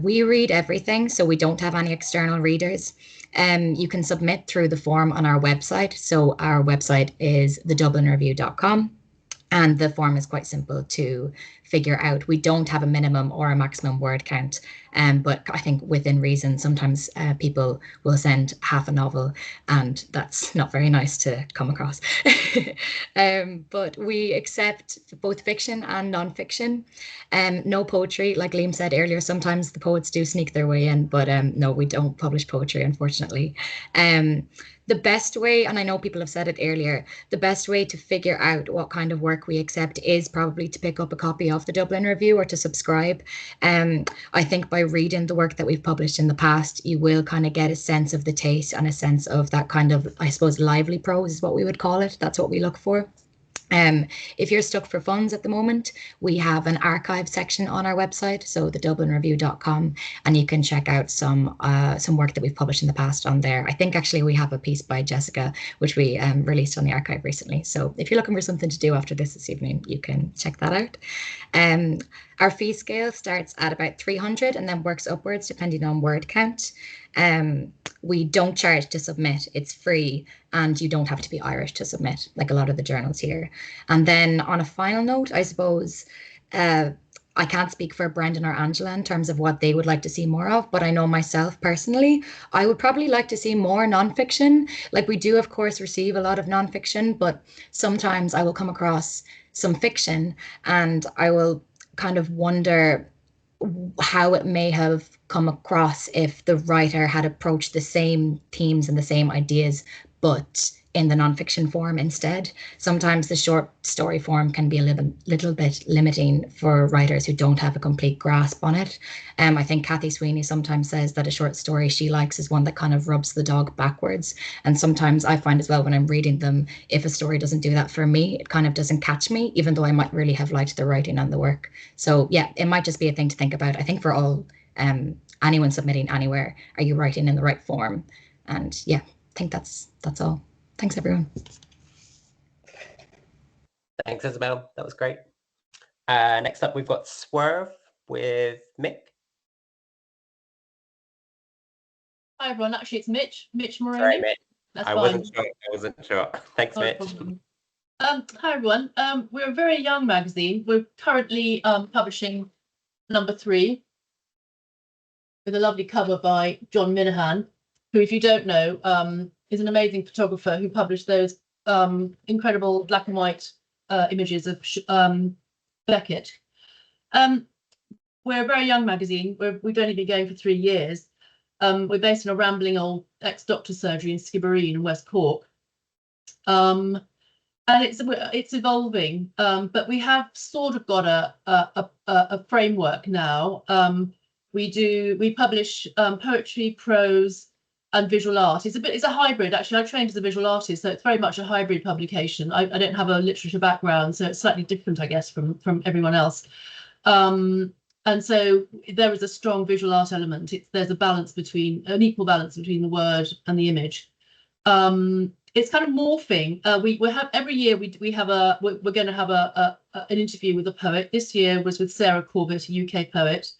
We read everything, so we don't have any external readers. You can submit through the form on our website. So our website is thedublinreview.com. And the form is quite simple to figure out. We don't have a minimum or a maximum word count, but I think within reason, sometimes people will send half a novel, and that's not very nice to come across. But we accept both fiction and non-fiction. No poetry, like Liam said earlier, sometimes the poets do sneak their way in, but no, we don't publish poetry, unfortunately. The best way, and I know people have said it earlier, the best way to figure out what kind of work we accept is probably to pick up a copy of the Dublin Review or to subscribe. I think by reading the work that we've published in the past, you will kind of get a sense of the taste and a sense of that kind of, I suppose, lively prose is what we would call it. That's what we look for. If you're stuck for funds at the moment, we have an archive section on our website, so thedublinreview.com, and you can check out some work that we've published in the past on there. I think actually we have a piece by Jessica, which we released on the archive recently. So if you're looking for something to do after this evening, you can check that out. Our fee scale starts at about 300 and then works upwards depending on word count. We don't charge to submit, it's free, and you don't have to be Irish to submit, like a lot of the journals here. And then on a final note, I suppose, I can't speak for Brendan or Angela in terms of what they would like to see more of, but I know myself personally, I would probably like to see more nonfiction. Like we do, of course, receive a lot of nonfiction, but sometimes I will come across some fiction and I will kind of wonder how it may have come across if the writer had approached the same themes and the same ideas, but in the nonfiction form instead. Sometimes the short story form can be a little bit limiting for writers who don't have a complete grasp on it. I think Kathy Sweeney sometimes says that a short story she likes is one that kind of rubs the dog backwards. And sometimes I find as well when I'm reading them, if a story doesn't do that for me, it kind of doesn't catch me, even though I might really have liked the writing and the work. So yeah, it might just be a thing to think about. I think for all, anyone submitting anywhere, are you writing in the right form? And yeah, I think that's all. Thanks, everyone. Thanks, Isabel. That was great. Next up, we've got Swerve with Mick. Hi, everyone. Actually, it's Mitch Moreno. Sorry, Mitch. That's I fine. wasn't sure. Thanks, No Mitch. problem. Hi, everyone. We're a very young magazine. We're currently publishing number 3 with a lovely cover by John Minahan, who, if you don't know, is an amazing photographer who published those incredible black and white images of Beckett. we're a very young magazine. We've only been going for 3 years. We're based in a rambling old ex-doctor surgery in Skibbereen in West Cork. And it's evolving, but we have sort of got a framework now. We publish poetry, prose, and visual art. It's a hybrid. Actually, I trained as a visual artist, so it's very much a hybrid publication. I don't have a literature background, so it's slightly different, I guess, from everyone else. And so there is a strong visual art element. There's an equal balance between the word and the image. It's kind of morphing. We have every year we're going to have an interview with a poet. This year was with Sarah Corbett, a UK poet,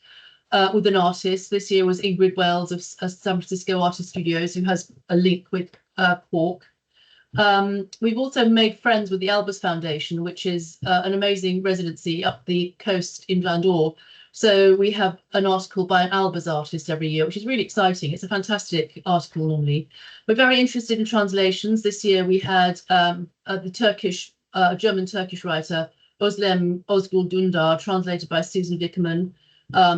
with an artist. This year was Ingrid Wells of San Francisco Artist Studios, who has a link with Cork. We've also made friends with the Albus Foundation, which is an amazing residency up the coast in Blandor. So we have an article by an Albus artist every year, which is really exciting. It's a fantastic article normally. We're very interested in translations. This year we had the German-Turkish writer Özlem Özgül Dündar, translated by Susan Vickerman,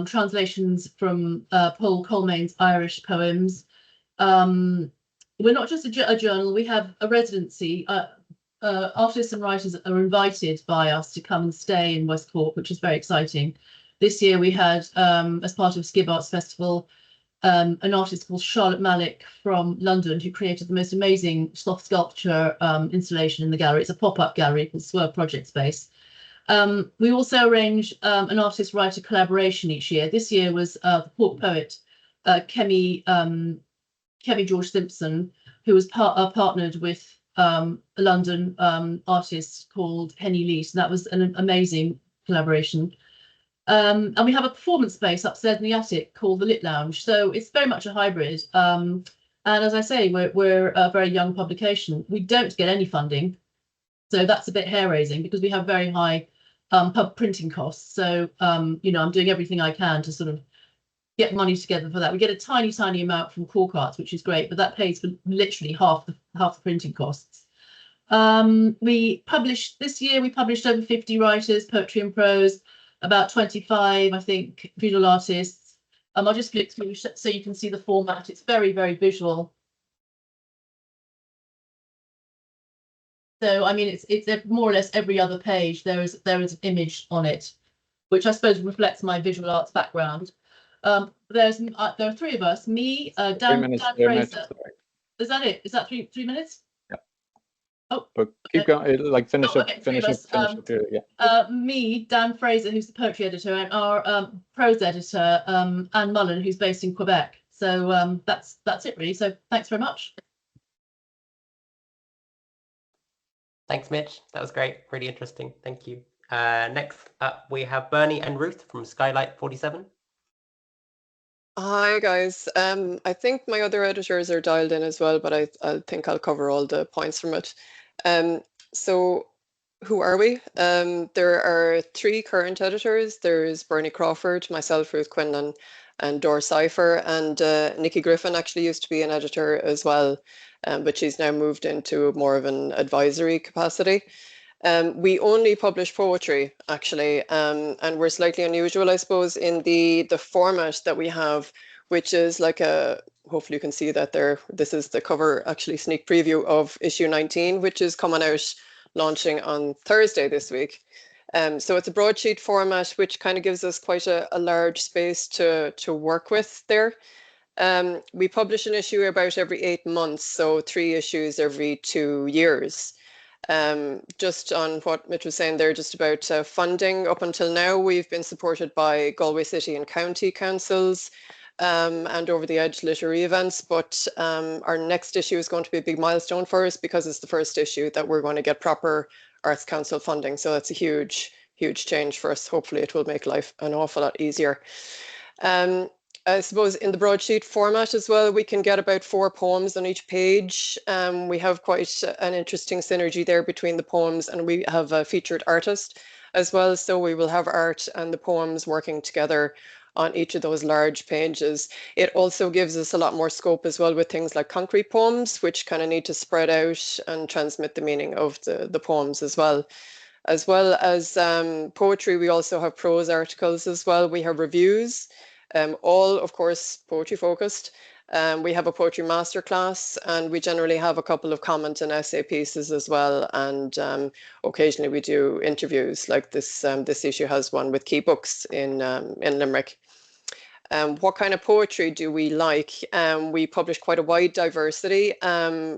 translations from Paul Colmane's Irish poems. We're not just a journal, we have a residency. Artists and writers are invited by us to come and stay in West Cork, which is very exciting. This year we had, as part of Skib Arts Festival, an artist called Charlotte Malik from London, who created the most amazing soft sculpture installation in the gallery. It's a pop-up gallery called Swerve Project Space. We also arrange an artist-writer collaboration each year. This year was the Cork poet Kemi George Simpson, who was partnered with a London artist called Henny Lees. That was an amazing collaboration. And we have a performance space upstairs in the attic called the Lit Lounge. So it's very much a hybrid. And as I say, we're a very young publication. We don't get any funding. So that's a bit hair-raising because we have very high pub printing costs. So, I'm doing everything I can to sort of get money together for that. We get a tiny, tiny amount from Cork Arts, which is great, but that pays for literally half the printing costs. This year we published over 50 writers, poetry and prose, about 25, I think, visual artists. I'll just flick through so you can see the format. It's very, very visual. So, I mean, it's more or less every other page. There is an image on it, which I suppose reflects my visual arts background. There are 3 of us, me, Dan Fraser. Is that it? Is that 3 minutes? Yeah. Oh, but keep going. Like finish up here. Yeah. Me, Dan Fraser, who's the poetry editor, and our prose editor, Anne Mullen, who's based in Quebec. So that's it really. So thanks very much. Thanks, Mitch. That was great. Really interesting. Thank you. Next up, we have Bernie and Ruth from Skylight 47. Hi guys. I think my other editors are dialed in as well, but I think I'll cover all the points from it. So who are we? There are 3 current editors. There's Bernie Crawford, myself, Ruth Quinlan, and Dor Cipher, and Nikki Griffin actually used to be an editor as well, but she's now moved into more of an advisory capacity. We only publish poetry, actually, and we're slightly unusual, I suppose, in the format that we have, which is like hopefully you can see that there. This is the cover, actually, sneak preview of issue 19, which is coming out, launching on Thursday this week. So it's a broadsheet format, which kind of gives us quite a large space to work with there. We publish an issue about every 8 months, so 3 issues every 2 years. Just on what Mitch was saying there, just about funding, up until now, we've been supported by Galway City and County Councils and Over the Edge literary events, but our next issue is going to be a big milestone for us because it's the first issue that we're going to get proper Arts Council funding. So that's a huge, huge change for us. Hopefully it will make life an awful lot easier. I suppose in the broadsheet format as well, we can get about 4 poems on each page. We have quite an interesting synergy there between the poems, and we have a featured artist as well. So we will have art and the poems working together on each of those large pages. It also gives us a lot more scope as well with things like concrete poems, which kind of need to spread out and transmit the meaning of the poems as well. As well as poetry, we also have prose articles as well. We have reviews, all, of course, poetry focused. We have a poetry masterclass, and we generally have a couple of comment and essay pieces as well. And occasionally we do interviews, like this issue has one with Key Books in Limerick. What kind of poetry do we like? We publish quite a wide diversity.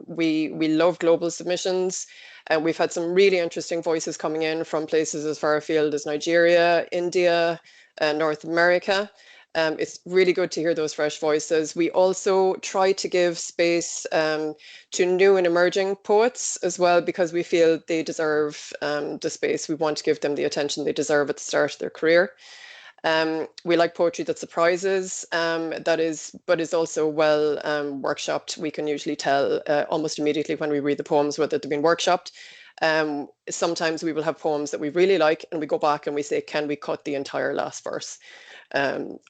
We love global submissions. We've had some really interesting voices coming in from places as far afield as Nigeria, India, North America. It's really good to hear those fresh voices. We also try to give space to new and emerging poets as well, because we feel they deserve the space. We want to give them the attention they deserve at the start of their career. We like poetry that surprises, but is also well workshopped. We can usually tell almost immediately when we read the poems whether they've been workshopped. Sometimes we will have poems that we really like, and we go back and we say, can we cut the entire last verse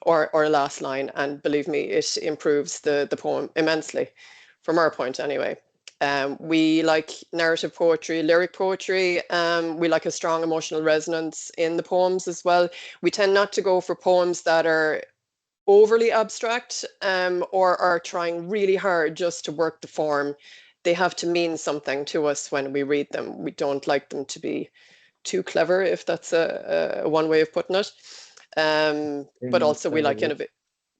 or last line? And believe me, it improves the poem immensely, from our point anyway. We like narrative poetry, lyric poetry. We like a strong emotional resonance in the poems as well. We tend not to go for poems that are overly abstract or are trying really hard just to work the form. They have to mean something to us when we read them. We don't like them to be too clever, if that's a one way of putting it. But also we like innovate.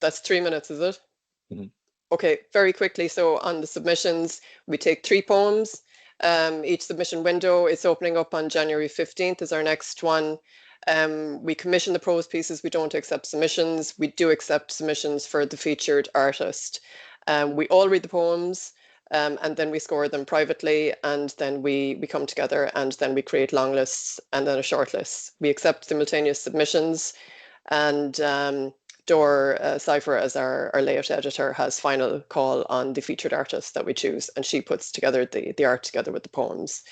That's 3 minutes, is it? Mm-hmm. Okay, very quickly. So on the submissions, we take 3 poems. Each submission window is opening up on January 15th is our next one. We commission the prose pieces. We don't accept submissions. We do accept submissions for the featured artist. We all read the poems, and then we score them privately, and then we come together, and then we create long lists and then a short list. We accept simultaneous submissions, and Dor Cypher, as our layout editor, has final call on the featured artist that we choose, and she puts together the art together with the poems.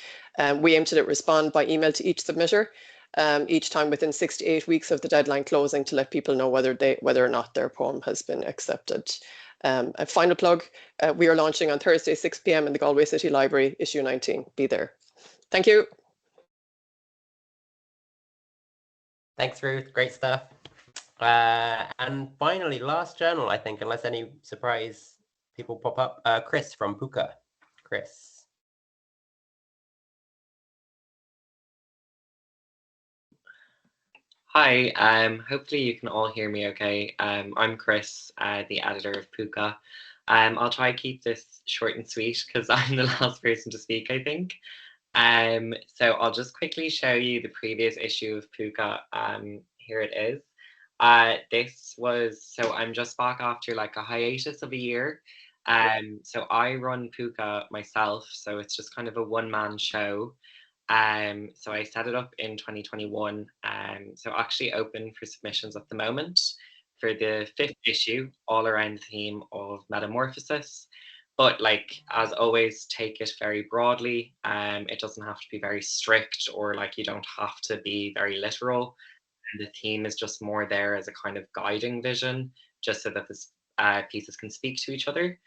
We aim to respond by email to each submitter, each time within 6 to 8 weeks of the deadline closing, to let people know whether or not their poem has been accepted. A final plug, we are launching on Thursday, 6 p.m. in the Galway City Library, issue 19. Be there. Thank you. Thanks, Ruth. Great stuff. And finally, last journal, I think, unless any surprise people pop up, Chris from Puka. Chris. Hi, hopefully you can all hear me okay. I'm Chris, the editor of Puka. I'll try to keep this short and sweet because I'm the last person to speak, I think. So I'll just quickly show you the previous issue of Puka. Here it is. So I'm just back after like a hiatus of a year. So I run Puka myself, so it's just kind of a one-man show. So I set it up in 2021. So actually open for submissions at the moment for the 5th issue, all around the theme of metamorphosis. But like, as always, take it very broadly. It doesn't have to be very strict, or like you don't have to be very literal. And the theme is just more there as a kind of guiding vision, just so that the pieces can speak to each other.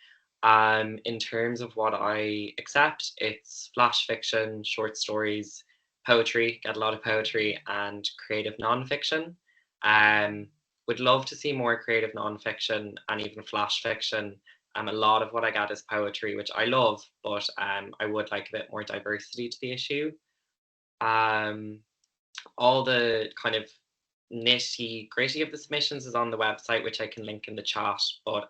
In terms of what I accept, it's flash fiction, short stories, poetry, get a lot of poetry, and creative nonfiction. Would love to see more creative nonfiction and even flash fiction. A lot of what I get is poetry, which I love, but I would like a bit more diversity to the issue. All the kind of nitty gritty of the submissions is on the website, which I can link in the chat. But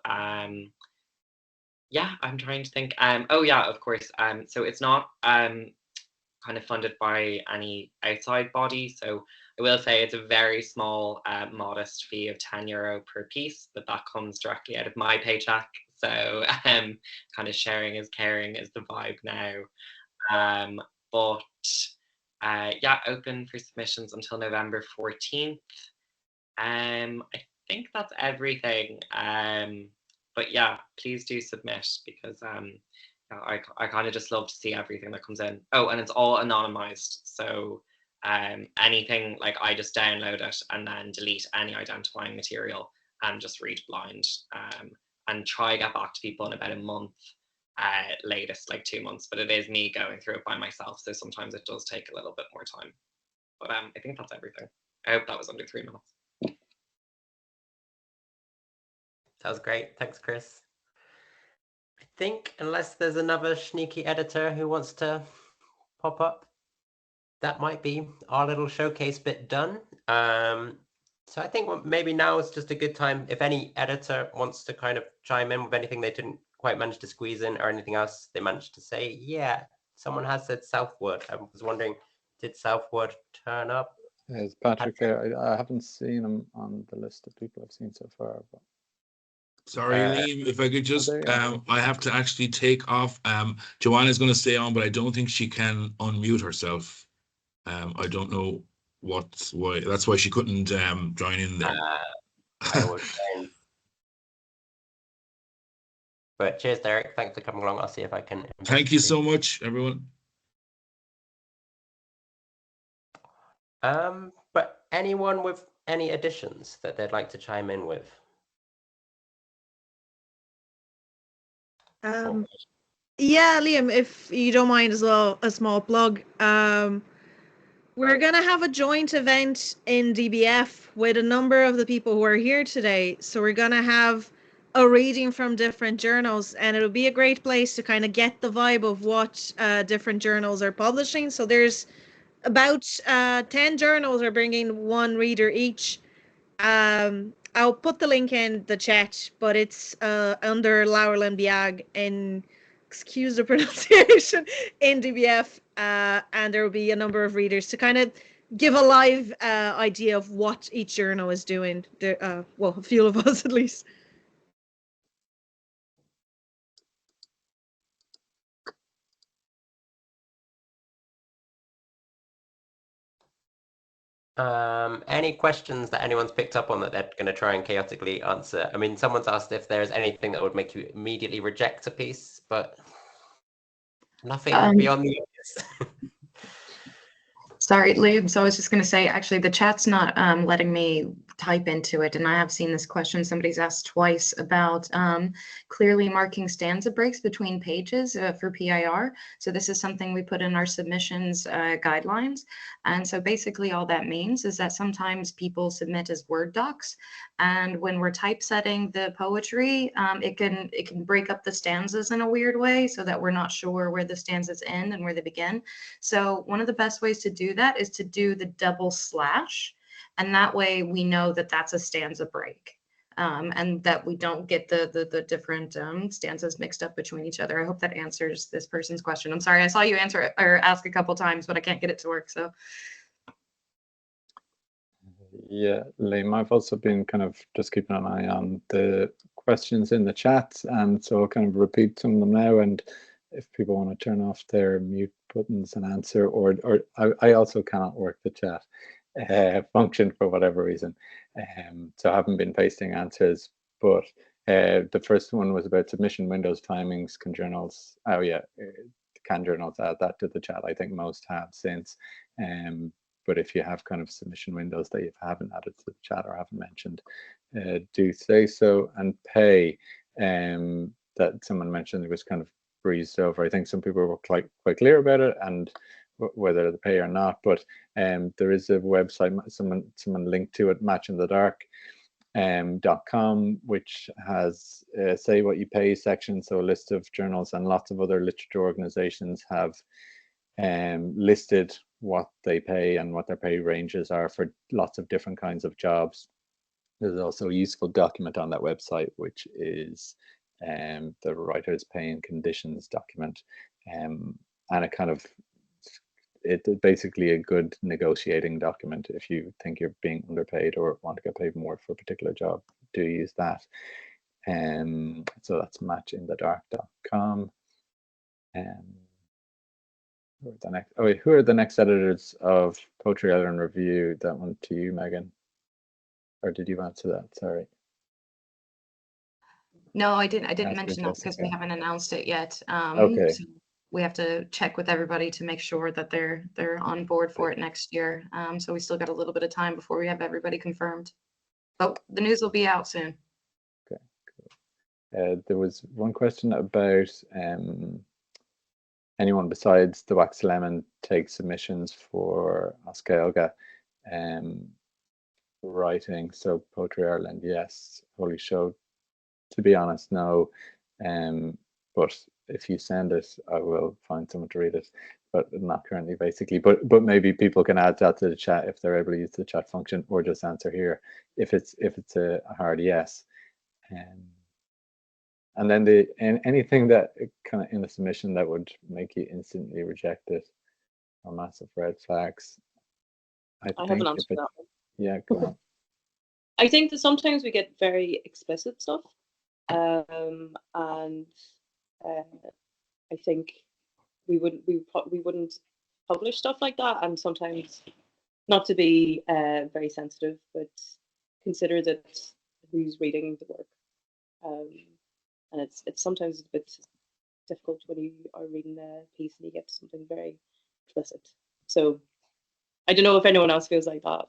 yeah, I'm trying to think. Oh yeah, of course. So it's not kind of funded by any outside body. So I will say it's a very small, modest fee of €10 per piece, but that comes directly out of my paycheck. So kind of sharing is caring is the vibe now. But yeah, open for submissions until November 14th. I think that's everything. But yeah, please do submit, because I kind of just love to see everything that comes in. Oh, and it's all anonymized. So anything, like, I just download it and then delete any identifying material and just read blind, and try to get back to people in about a month, latest, like 2 months. But it is me going through it by myself, so sometimes it does take a little bit more time. But I think that's everything. I hope that was under 3 minutes. That was great. Thanks, Chris. I think unless there's another sneaky editor who wants to pop up, that might be our little showcase bit done. So I think maybe now is just a good time if any editor wants to kind of chime in with anything they didn't quite manage to squeeze in or anything else they managed to say. Yeah, someone has said Southwood. I was wondering, did Southwood turn up? Is Patrick there? I haven't seen him on the list of people I've seen so far. But... Sorry, Liam, if I could just, there you are. I have to actually take off. Joanne is going to stay on, but I don't think she can unmute herself. I don't know why. That's why she couldn't join in there. I was saying. But cheers, Derek. Thanks for coming along. I'll see if I can. Thank you so much, everyone. But anyone with any additions that they'd like to chime in with? Yeah, Liam, if you don't mind as well, a small plug. We're going to have a joint event in DBF with a number of the people who are here today. So we're going to have a reading from different journals, and it'll be a great place to kind of get the vibe of what different journals are publishing. So there's about 10 journals are bringing one reader each. I'll put the link in the chat, but it's under Laurel and Biag in, excuse the pronunciation, in DBF, and there will be a number of readers to kind of give a live idea of what each journal is doing. Well, a few of us at least. Any questions that anyone's picked up on that they're going to try and chaotically answer? I mean, someone's asked if there's anything that would make you immediately reject a piece, but nothing beyond the obvious. Sorry, Liam. So I was just going to say, actually, the chat's not letting me type into it. And I have seen this question. Somebody's asked twice about clearly marking stanza breaks between pages for PIR. So this is something we put in our submissions guidelines. And so basically all that means is that sometimes people submit as Word docs. And when we're typesetting the poetry, it can break up the stanzas in a weird way so that we're not sure where the stanzas end and where they begin. So one of the best ways to do that is to do the double slash. And that way we know that that's a stanza break, and that we don't get the different stanzas mixed up between each other. I hope that answers this person's question. I'm sorry, I saw you answer or ask a couple times, but I can't get it to work. So. Yeah, Liam, I've also been kind of just keeping an eye on the questions in the chat, and so I'll kind of repeat some of them now. And if people want to turn off their mute buttons and answer, or I also cannot work the chat function for whatever reason, so I haven't been pasting answers. But the first one was about submission windows timings. Can journals? Oh yeah, can journals add that to the chat? I think most have since. But if you have kind of submission windows that you haven't added to the chat or haven't mentioned, do say so. And pay, that someone mentioned, it was kind of breezed over. I think some people were quite clear about it and whether to pay or not. But there is a website, someone linked to it, matchinthedark.com, which has say what you pay section. So a list of journals and lots of other literature organizations have listed what they pay and what their pay ranges are for lots of different kinds of jobs. There's also a useful document on that website, which is the writer's pay and conditions document, and it's basically a good negotiating document. If you think you're being underpaid or want to get paid more for a particular job, do use that. So that's matchinthedark.com. Who are the next editors of Poetry Ireland Review? That one to you, Megan. Or did you answer that? Sorry. No, I didn't mention that because we haven't announced it yet. Okay. So we have to check with everybody to make sure that they're on board for it next year. So we still got a little bit of time before we have everybody confirmed. But the news will be out soon. Okay, cool. There was one question about anyone besides the Wax Lemon take submissions for Osceola writing? So Poetry Ireland, yes. Holy Show, to be honest, no. But if you send it, I will find someone to read it. But not currently, basically. But maybe people can add that to the chat if they're able to use the chat function, or just answer here if it's a hard yes. And then anything that kind of in the submission that would make you instantly reject it, or massive red flags. I have an answer for that one. Yeah, go on. I think that sometimes we get very explicit stuff, and I think we wouldn't publish stuff like that, and sometimes not to be very sensitive, but consider that who's reading the work, and it's sometimes a bit difficult when you are reading the piece and you get to something very explicit. So I don't know if anyone else feels like that.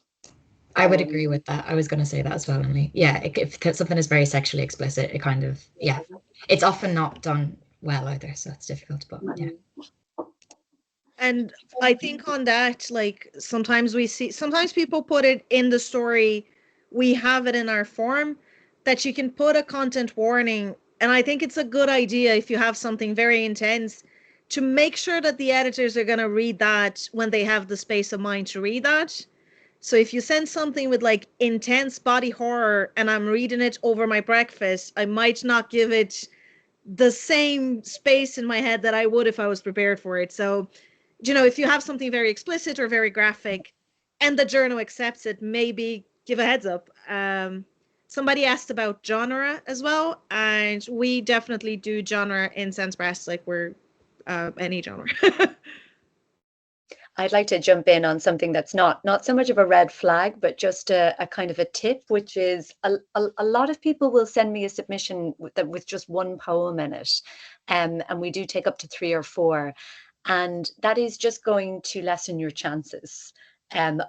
I would agree with that. I was going to say that as well, Emily. Yeah, if something is very sexually explicit, it kind of, yeah, it's often not done well either, so it's difficult, but yeah. And I think on that, like, sometimes people put it in the story, we have it in our form, that you can put a content warning. And I think it's a good idea if you have something very intense to make sure that the editors are going to read that when they have the space of mind to read that. So if you send something with like intense body horror and I'm reading it over my breakfast, I might not give it the same space in my head that I would if I was prepared for it. So, you know, if you have something very explicit or very graphic and the journal accepts it, maybe give a heads up. Somebody asked about genre as well, and we definitely do genre in Sense Press, like we're any genre. I'd like to jump in on something that's not so much of a red flag, but just a kind of a tip, which is a lot of people will send me a submission with just one poem in it, and we do take up to 3 or 4, and that is just going to lessen your chances in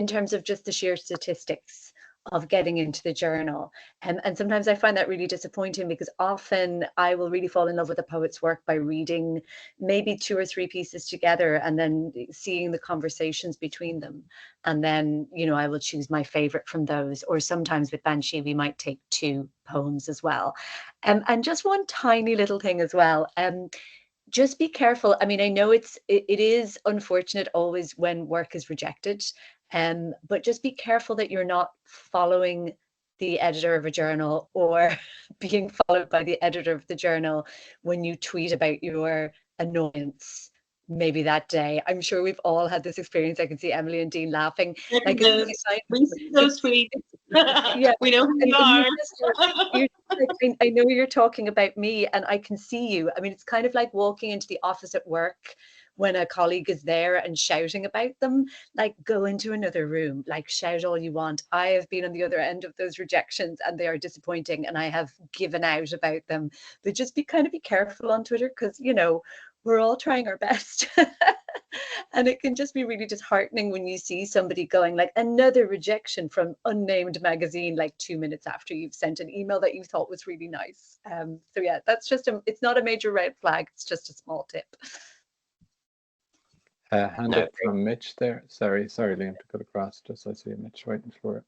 terms of just the sheer statistics of getting into the journal. And sometimes I find that really disappointing, because often I will really fall in love with a poet's work by reading maybe 2 or 3 pieces together and then seeing the conversations between them. And then, you know, I will choose my favorite from those. Or sometimes with Banshee, we might take 2 poems as well. And just one tiny little thing as well. Just be careful. I mean, I know it is unfortunate always when work is rejected, but just be careful that you're not following the editor of a journal or being followed by the editor of the journal when you tweet about your annoyance maybe that day. I'm sure we've all had this experience. I can see Emily and Dean laughing. Like, we see those tweets. Yeah, we know who you are. I know you're talking about me and I can see you. I mean, it's kind of like walking into the office at work when a colleague is there and shouting about them. Like, go into another room, like shout all you want. I have been on the other end of those rejections and they are disappointing and I have given out about them. But just be careful on Twitter, because, you know, we're all trying our best. And it can just be really disheartening when you see somebody going like, another rejection from unnamed magazine, like 2 minutes after you've sent an email that you thought was really nice. So yeah, that's just it's not a major red flag. It's just a small tip. Hand up from Mitch there. Sorry, Liam, to cut across. Just I see Mitch waiting for it.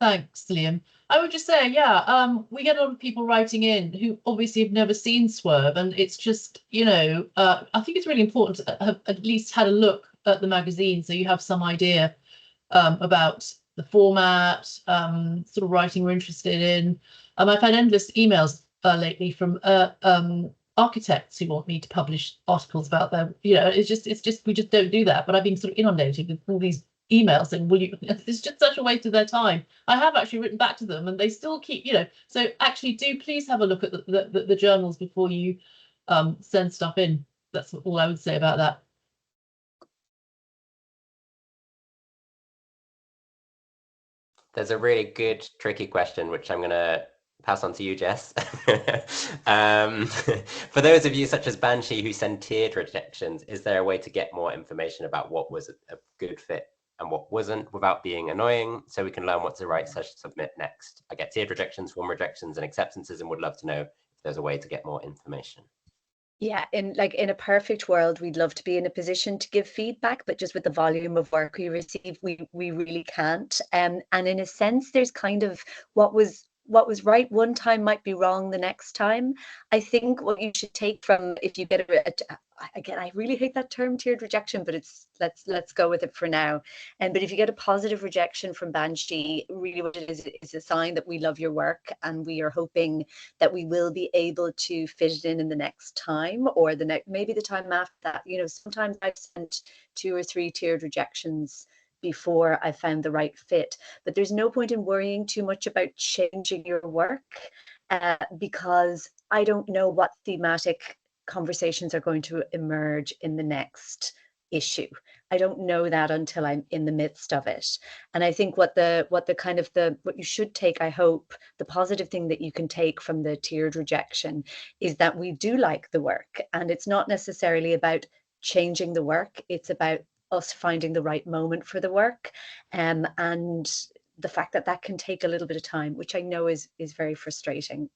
Thanks, Liam. I would just say, yeah, we get a lot of people writing in who obviously have never seen Swerve, and it's just, you know, I think it's really important to have at least had a look at the magazine so you have some idea about the format, sort of writing we're interested in. I've had endless emails lately from architects who want me to publish articles about them. You know, it's just we just don't do that. But I've been sort of inundated with all these emails saying, will you, it's just such a waste of their time. I have actually written back to them and they still keep, you know, so actually do please have a look at the journals before you send stuff in. That's all I would say about that. There's a really good, tricky question, which I'm going to pass on to you, Jess. For those of you such as Banshee who send tiered rejections, is there a way to get more information about what was a good fit and what wasn't without being annoying, so we can learn what to write / submit next? I get tiered rejections, form rejections and acceptances, and would love to know if there's a way to get more information. Yeah, in a perfect world, we'd love to be in a position to give feedback, but just with the volume of work we receive, we really can't. And in a sense, there's kind of what was right one time might be wrong the next time. I think what you should take from, if you get again, I really hate that term tiered rejection, but it's let's go with it for now. But if you get a positive rejection from Banshee, really what it is a sign that we love your work, and we are hoping that we will be able to fit it in the next time, or the next, maybe the time after that. You know, sometimes I've sent 2 or 3 tiered rejections before I found the right fit. But there's no point in worrying too much about changing your work, because I don't know what thematic conversations are going to emerge in the next issue. I don't know that until I'm in the midst of it. And I think what you should take, I hope, the positive thing that you can take from the tiered rejection is that we do like the work, and it's not necessarily about changing the work. It's about us finding the right moment for the work, and the fact that that can take a little bit of time, which I know is very frustrating.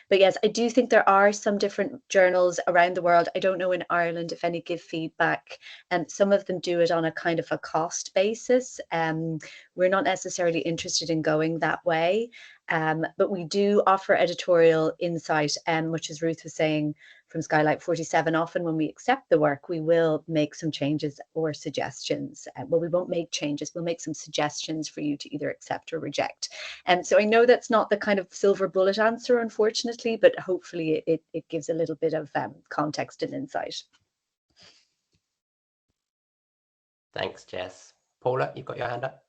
But yes, I do think there are some different journals around the world. I don't know in Ireland if any give feedback, and some of them do it on a kind of a cost basis. We're not necessarily interested in going that way, but we do offer editorial insight, which, as Ruth was saying, from Skylight 47, often when we accept the work, we will make some changes or suggestions. Well, we won't make changes, we'll make some suggestions for you to either accept or reject. And so I know that's not the kind of silver bullet answer, unfortunately, but hopefully it gives a little bit of context and insight. Thanks, Jess. Paula, you've got your hand up.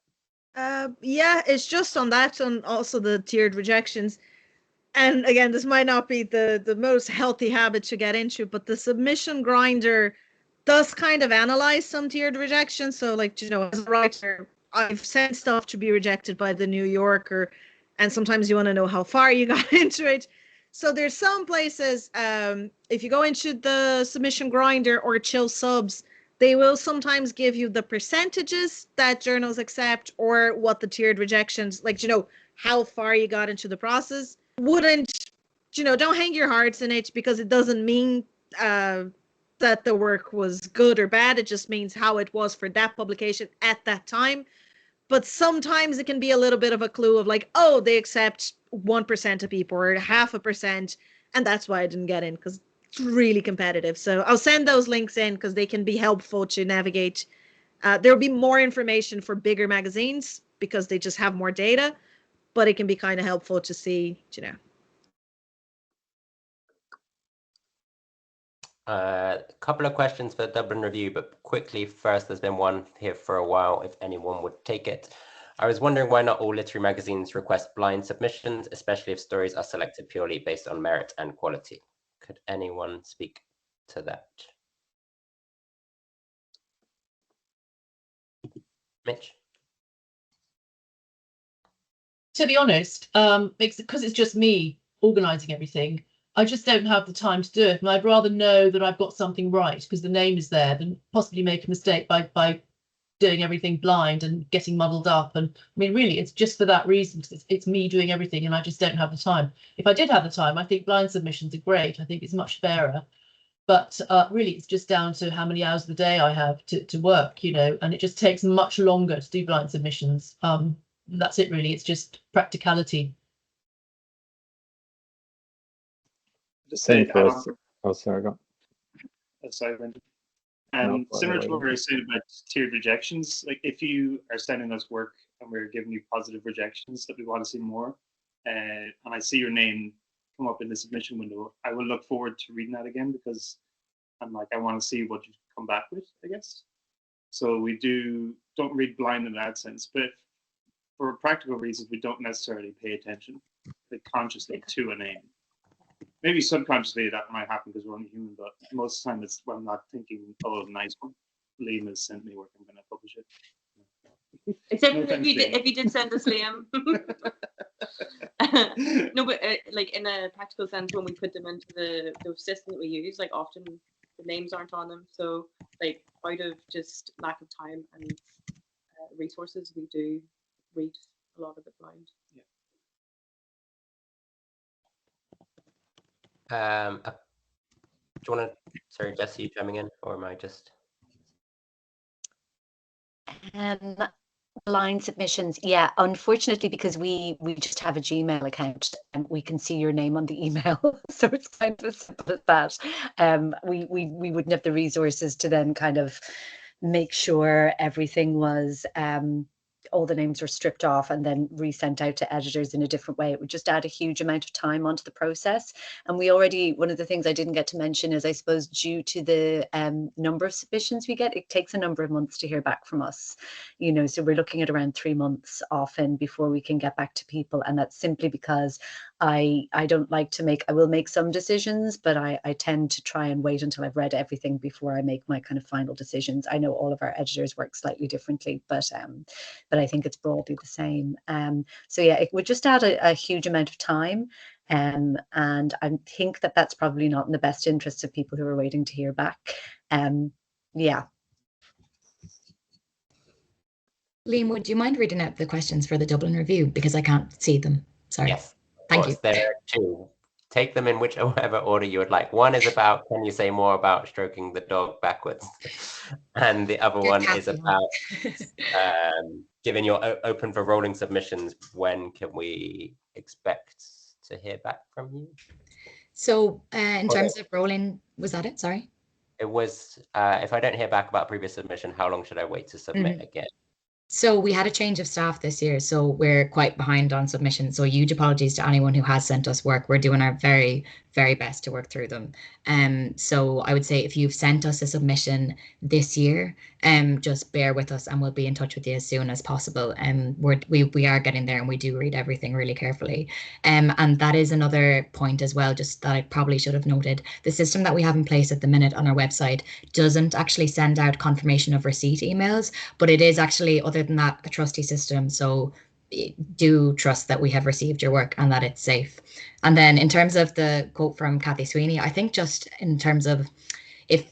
Yeah, it's just on that, and also the tiered rejections. And again, this might not be the most healthy habit to get into, but the submission grinder does kind of analyze some tiered rejections. So, like, you know, as a writer, I've sent stuff to be rejected by the New Yorker, and sometimes you want to know how far you got into it. So there's some places, if you go into the submission grinder or chill subs, they will sometimes give you the percentages that journals accept, or what the tiered rejections, like, you know, how far you got into the process. Wouldn't, you know, don't hang your hearts in it, because it doesn't mean that the work was good or bad. It just means how it was for that publication at that time. But sometimes it can be a little bit of a clue of like, oh, they accept 1% of people or 0.5%, and that's why I didn't get in, because it's really competitive. So I'll send those links in because they can be helpful to navigate. There'll be more information for bigger magazines because they just have more data, but it can be kind of helpful to see, you know. A couple of questions for Dublin Review, but quickly first, there's been one here for a while, if anyone would take it. I was wondering why not all literary magazines request blind submissions, especially if stories are selected purely based on merit and quality. Could anyone speak to that? Mitch? To be honest, because it's just me organising everything, I just don't have the time to do it. And I'd rather know that I've got something right because the name is there than possibly make a mistake by doing everything blind and getting muddled up. And I mean, really, it's just for that reason, because it's me doing everything and I just don't have the time. If I did have the time, I think blind submissions are great. I think it's much fairer. But really, it's just down to how many hours of the day I have to work, you know, and it just takes much longer to do blind submissions. That's it, really. It's just practicality. Same for us. Oh, sorry, go. Sorry, Brendan. Similar to what we were saying about tiered rejections, like if you are sending us work and we're giving you positive rejections that we want to see more, and I see your name come up in the submission window, I will look forward to reading that again, because I'm like, I want to see what you come back with, I guess. So we don't read blind in that sense, but for practical reasons, we don't necessarily pay attention, like, consciously to a name. Maybe subconsciously that might happen because we're only human, but most of the time it's when I'm not thinking, oh, nice one. Liam has sent me work, I'm going to publish it. Except if you did send us Liam. No, but like in a practical sense, when we put them into the system that we use, like often the names aren't on them. So like out of just lack of time and resources, we do read a lot of it blind. Yeah. you want to, sorry, Jesse, you coming in, or am I just? Line submissions, yeah, unfortunately, because we just have a Gmail account and we can see your name on the email, so it's kind of as simple as that. We wouldn't have the resources to then kind of make sure everything was all the names were stripped off and then resent out to editors in a different way. It would just add a huge amount of time onto the process. And we already, one of the things I didn't get to mention is, I suppose, due to the number of submissions we get, it takes a number of months to hear back from us. You know, so we're looking at around 3 months often before we can get back to people. And that's simply because I don't like to make, I will make some decisions, but I tend to try and wait until I've read everything before I make my kind of final decisions. I know all of our editors work slightly differently, but I think it's broadly the same. So yeah, it would just add a huge amount of time. And I think that that's probably not in the best interests of people who are waiting to hear back. Yeah. Liam, would you mind reading out the questions for the Dublin Review? Because I can't see them. Sorry. Yes. Thank you. There are 2. Take them in whichever order you would like. One is about, can you say more about stroking the dog backwards? And the other one is about given you're open for rolling submissions, when can we expect to hear back from you? So in terms of rolling, was that it? Sorry. It was, if I don't hear back about a previous submission, how long should I wait to submit again? So we had a change of staff this year, so we're quite behind on submissions. So huge apologies to anyone who has sent us work. We're doing our very, very best to work through them. So I would say if you've sent us a submission this year, just bear with us and we'll be in touch with you as soon as possible. We are getting there and we do read everything really carefully. And that is another point as well, just that I probably should have noted. The system that we have in place at the minute on our website doesn't actually send out confirmation of receipt emails, but it is actually, other than that, a trusty system. So do trust that we have received your work and that it's safe. And then in terms of the quote from Kathy Sweeney, I think just in terms of if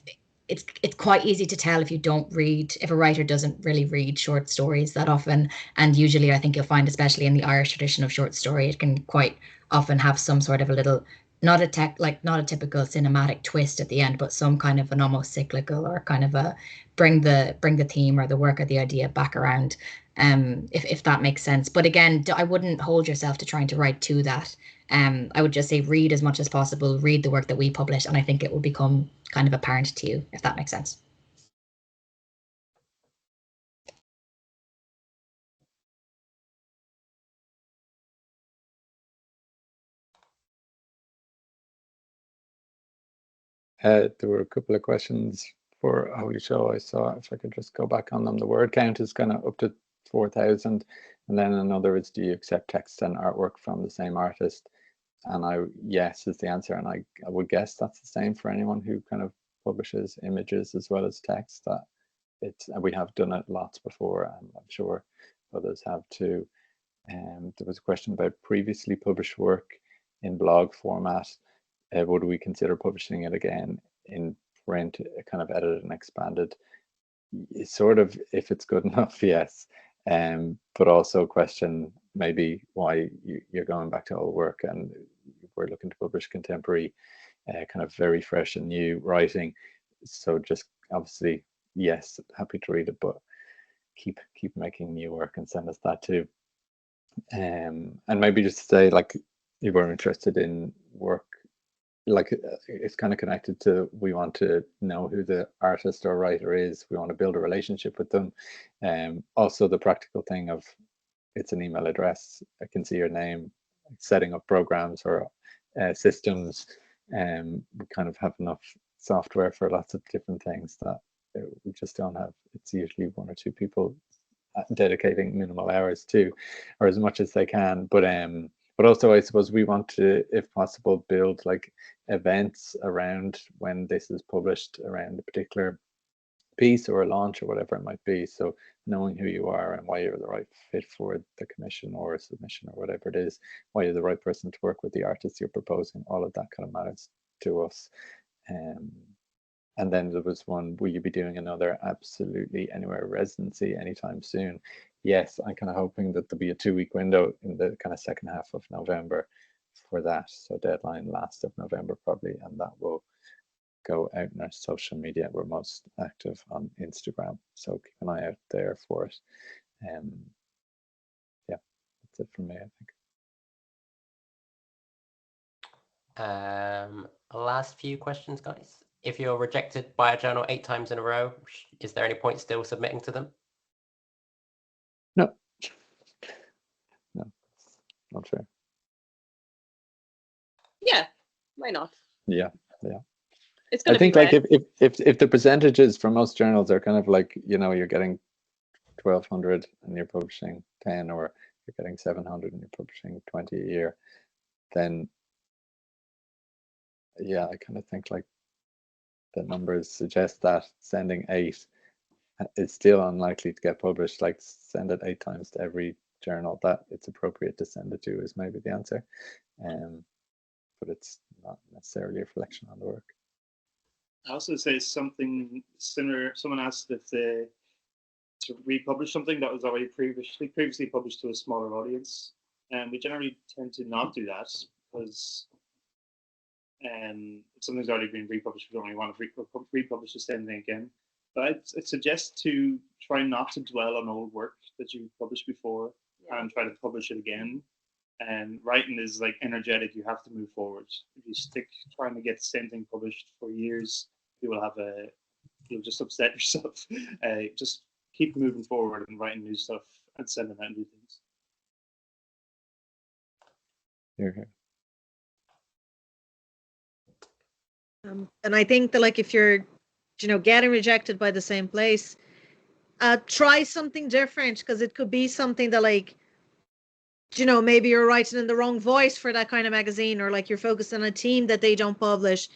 it's quite easy to tell if you don't read, if a writer doesn't really read short stories that often. And usually I think you'll find, especially in the Irish tradition of short story, it can quite often have some sort of a little, not a typical cinematic twist at the end, but some kind of an almost cyclical or kind of a bring the theme or the work or the idea back around, if that makes sense. But again, I wouldn't hold yourself to trying to write to that. I would just say read as much as possible, read the work that we publish, and I think it will become kind of apparent to you, if that makes sense. There were a couple of questions for Holy Show. I saw, if I could just go back on them. The word count is kind of up to 4,000. And then another is, do you accept text and artwork from the same artist? And yes is the answer. And I would guess that's the same for anyone who kind of publishes images as well as text. That we have done it lots before, and I'm sure others have too. There was a question about previously published work in blog format. Would we consider publishing it again in print, kind of edited and expanded? Sort of, if it's good enough, yes. But also question maybe why you're going back to old work, and we're looking to publish contemporary, kind of very fresh and new writing. So just obviously, yes, happy to read it, but keep making new work and send us that too. And maybe just to say, like, you were interested in work, like it's kind of connected to, we want to know who the artist or writer is. We want to build a relationship with them. Also the practical thing of, it's an email address, I can see your name, setting up programs or systems. We kind of have enough software for lots of different things that we just don't have. It's usually 1 or 2 people dedicating minimal hours to, or as much as they can. But also, I suppose we want to, if possible, build like events around when this is published, around a particular piece or a launch or whatever it might be. So knowing who you are and why you're the right fit for the commission or a submission or whatever it is, why you're the right person to work with the artist you're proposing, all of that kind of matters to us. And then there was one, will you be doing another Absolutely Anywhere residency anytime soon? Yes, I'm kind of hoping that there'll be a 2-week window in the kind of second half of November for that. So deadline last of November probably, and that will go out in our social media. We're most active on Instagram, so keep an eye out there for it. Yeah, that's it from me, I think. Last few questions, guys. If you're rejected by a journal 8 times in a row, is there any point still submitting to them? No. No, not fair. Yeah, why not? Yeah. It's going I to be think like read. if the percentages for most journals are kind of like, you know, you're getting 1,200 and you're publishing 10, or you're getting 700 and you're publishing 20 a year, then yeah, I kind of think like the numbers suggest that sending 8 is still unlikely to get published. Like send it 8 times to every journal that it's appropriate to send it to is maybe the answer. But it's not necessarily a reflection on the work. I also say something similar. Someone asked if they to republish something that was already previously published to a smaller audience, and we generally tend to not do that because if something's already been republished, we don't really want to republish the same thing again. But I'd suggest to try not to dwell on old work that you published before and try to publish it again. And writing is like energetic. You have to move forward. If you stick trying to get the same thing published for years, you'll just upset yourself. Just keep moving forward and writing new stuff and sending out new things. Here. And I think that like if you're, getting rejected by the same place, try something different, because it could be something that like, maybe you're writing in the wrong voice for that kind of magazine, or like you're focused on a team that they don't publish.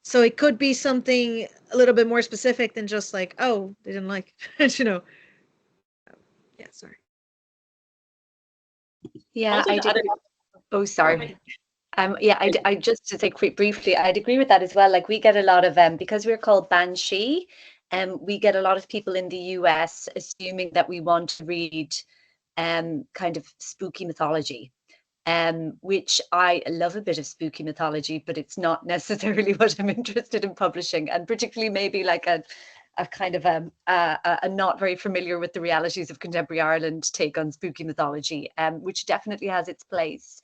So it could be something a little bit more specific than just like, oh, they didn't like it, Yeah, sorry. Yeah, I did. Oh, sorry. Yeah, I just to say briefly, I'd agree with that as well. Like we get a lot of because we're called Banshee, we get a lot of people in the US assuming that we want to read kind of spooky mythology, which I love a bit of spooky mythology, but it's not necessarily what I'm interested in publishing, and particularly maybe like a kind of a not very familiar with the realities of contemporary Ireland take on spooky mythology, which definitely has its place.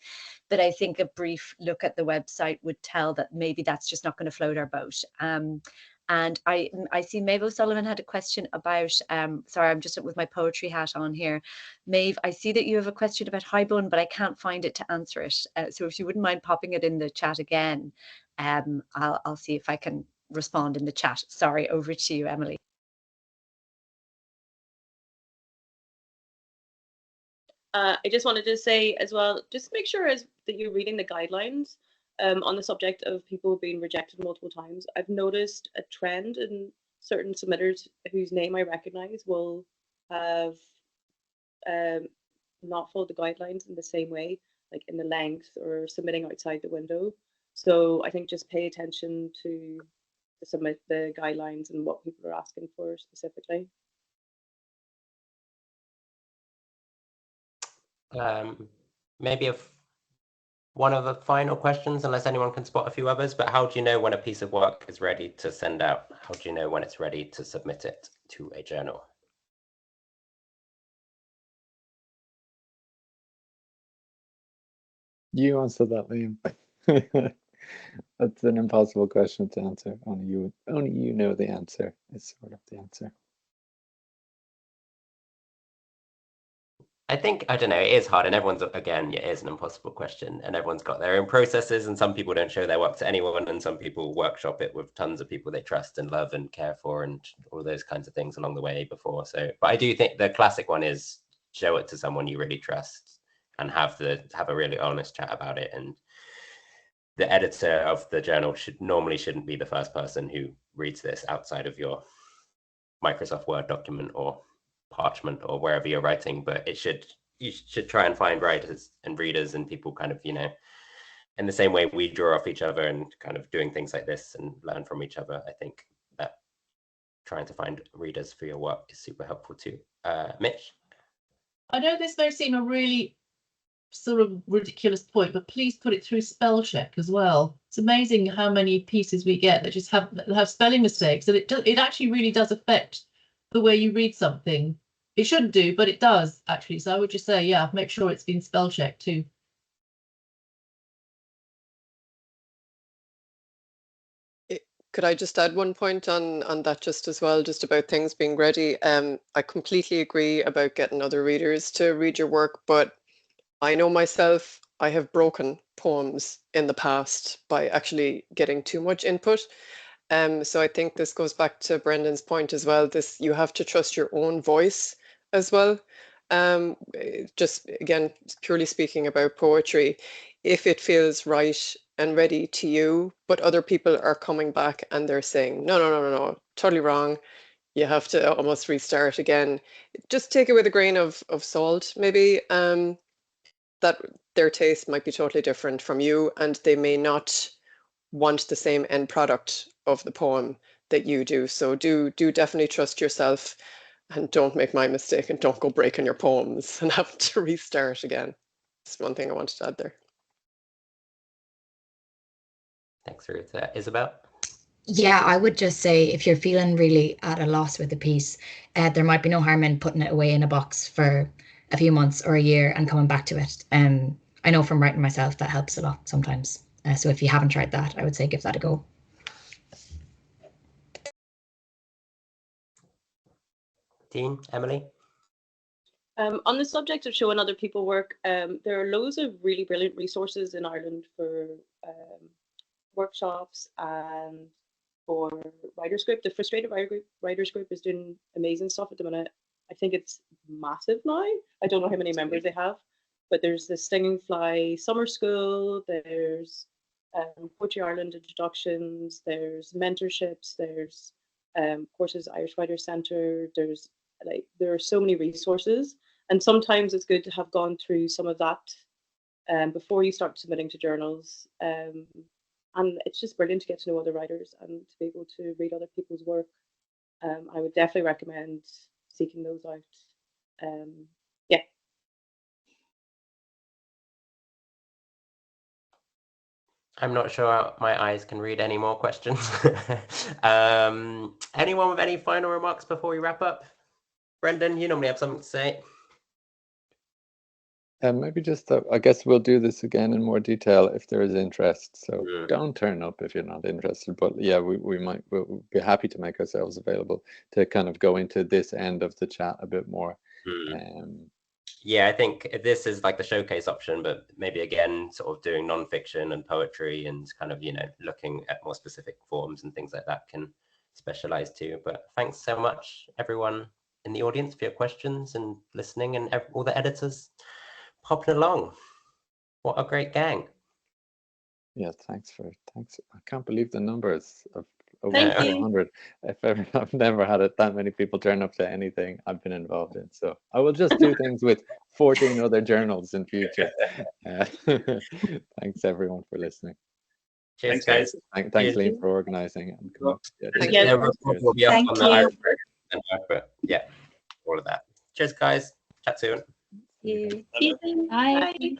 But I think a brief look at the website would tell that maybe that's just not going to float our boat. And I see Maeve O'Sullivan had a question about, sorry, I'm just with my poetry hat on here. Maeve, I see that you have a question about Highbone, but I can't find it to answer it. So if you wouldn't mind popping it in the chat again, I'll see if I can respond in the chat. Sorry, over to you, Emily. I just wanted to say as well, just make sure that you're reading the guidelines on the subject of people being rejected multiple times. I've noticed a trend in certain submitters whose name I recognize will have not followed the guidelines in the same way, like in the length or submitting outside the window. So I think just pay attention to submit the guidelines and what people are asking for specifically. Maybe one of the final questions, unless anyone can spot a few others, but how do you know when a piece of work is ready to send out? How do you know when it's ready to submit it to a journal? You answered that, Liam. That's an impossible question to answer. Only you know the answer. Is sort of the answer. I think, I don't know, it is hard, and everyone's, again, it is an impossible question, and everyone's got their own processes, and some people don't show their work to anyone, and some people workshop it with tons of people they trust and love and care for, and all those kinds of things along the way before. So, but I do think the classic one is show it to someone you really trust and have a really honest chat about it. And the editor of the journal shouldn't be the first person who reads this outside of your Microsoft Word document or parchment or wherever you're writing, but you should try and find writers and readers and people kind of, in the same way we draw off each other and kind of doing things like this and learn from each other. I think that trying to find readers for your work is super helpful too. Mitch? I know this may seem a really sort of ridiculous point, but please put it through spell check as well. It's amazing how many pieces we get that just have spelling mistakes, and it actually really does affect the way you read something. It shouldn't do, but it does actually. So I would just say, yeah, make sure it's been spell checked too. Could I just add one point on that just as well, just about things being ready? I completely agree about getting other readers to read your work, but I know myself, I have broken poems in the past by actually getting too much input. So I think this goes back to Brendan's point as well. You have to trust your own voice as well. Just again, purely speaking about poetry, if it feels right and ready to you, but other people are coming back and they're saying, no, totally wrong. You have to almost restart again. Just take it with a grain of salt, maybe. That their taste might be totally different from you, and they may not want the same end product of the poem that you do. So do definitely trust yourself, and don't make my mistake and don't go breaking your poems and have to restart again. That's one thing I wanted to add there. Thanks, Ruth. Isabel? Yeah, I would just say if you're feeling really at a loss with a piece, there might be no harm in putting it away in a box for a few months or a year and coming back to it. I know from writing myself that helps a lot sometimes. So if you haven't tried that, I would say give that a go. Dean, Emily? On the subject of showing other people work, there are loads of really brilliant resources in Ireland for workshops and for writers group. The Frustrated Writers Group is doing amazing stuff at the minute. I think it's massive now. I don't know how many members they have, but there's the Stinging Fly Summer School, there's Poetry Ireland introductions, there's mentorships, there's courses, Irish Writers Centre, there are so many resources, and sometimes it's good to have gone through some of that before you start submitting to journals. And it's just brilliant to get to know other writers and to be able to read other people's work. I would definitely recommend seeking those out. Yeah. I'm not sure my eyes can read any more questions. Anyone with any final remarks before we wrap up? Brendan, you normally have something to say. Maybe just that I guess we'll do this again in more detail if there is interest. So don't turn up if you're not interested. But yeah, we'll be happy to make ourselves available to kind of go into this end of the chat a bit more. Yeah, I think this is like the showcase option, but maybe again, sort of doing non-fiction and poetry and kind of, looking at more specific forms and things like that can specialize too. But thanks so much, everyone in the audience, for your questions and listening, and all the editors popping along. What a great gang. Yeah, thanks. I can't believe the numbers of over Thank you. 400. I've never had that many people turn up to anything I've been involved in. So I will just do things with 14 other journals in future. Thanks everyone for listening. Cheers, guys. Thanks, Liam, for organizing. Thank you. Yeah, all of that. Cheers, guys. Chat soon. Bye. Bye.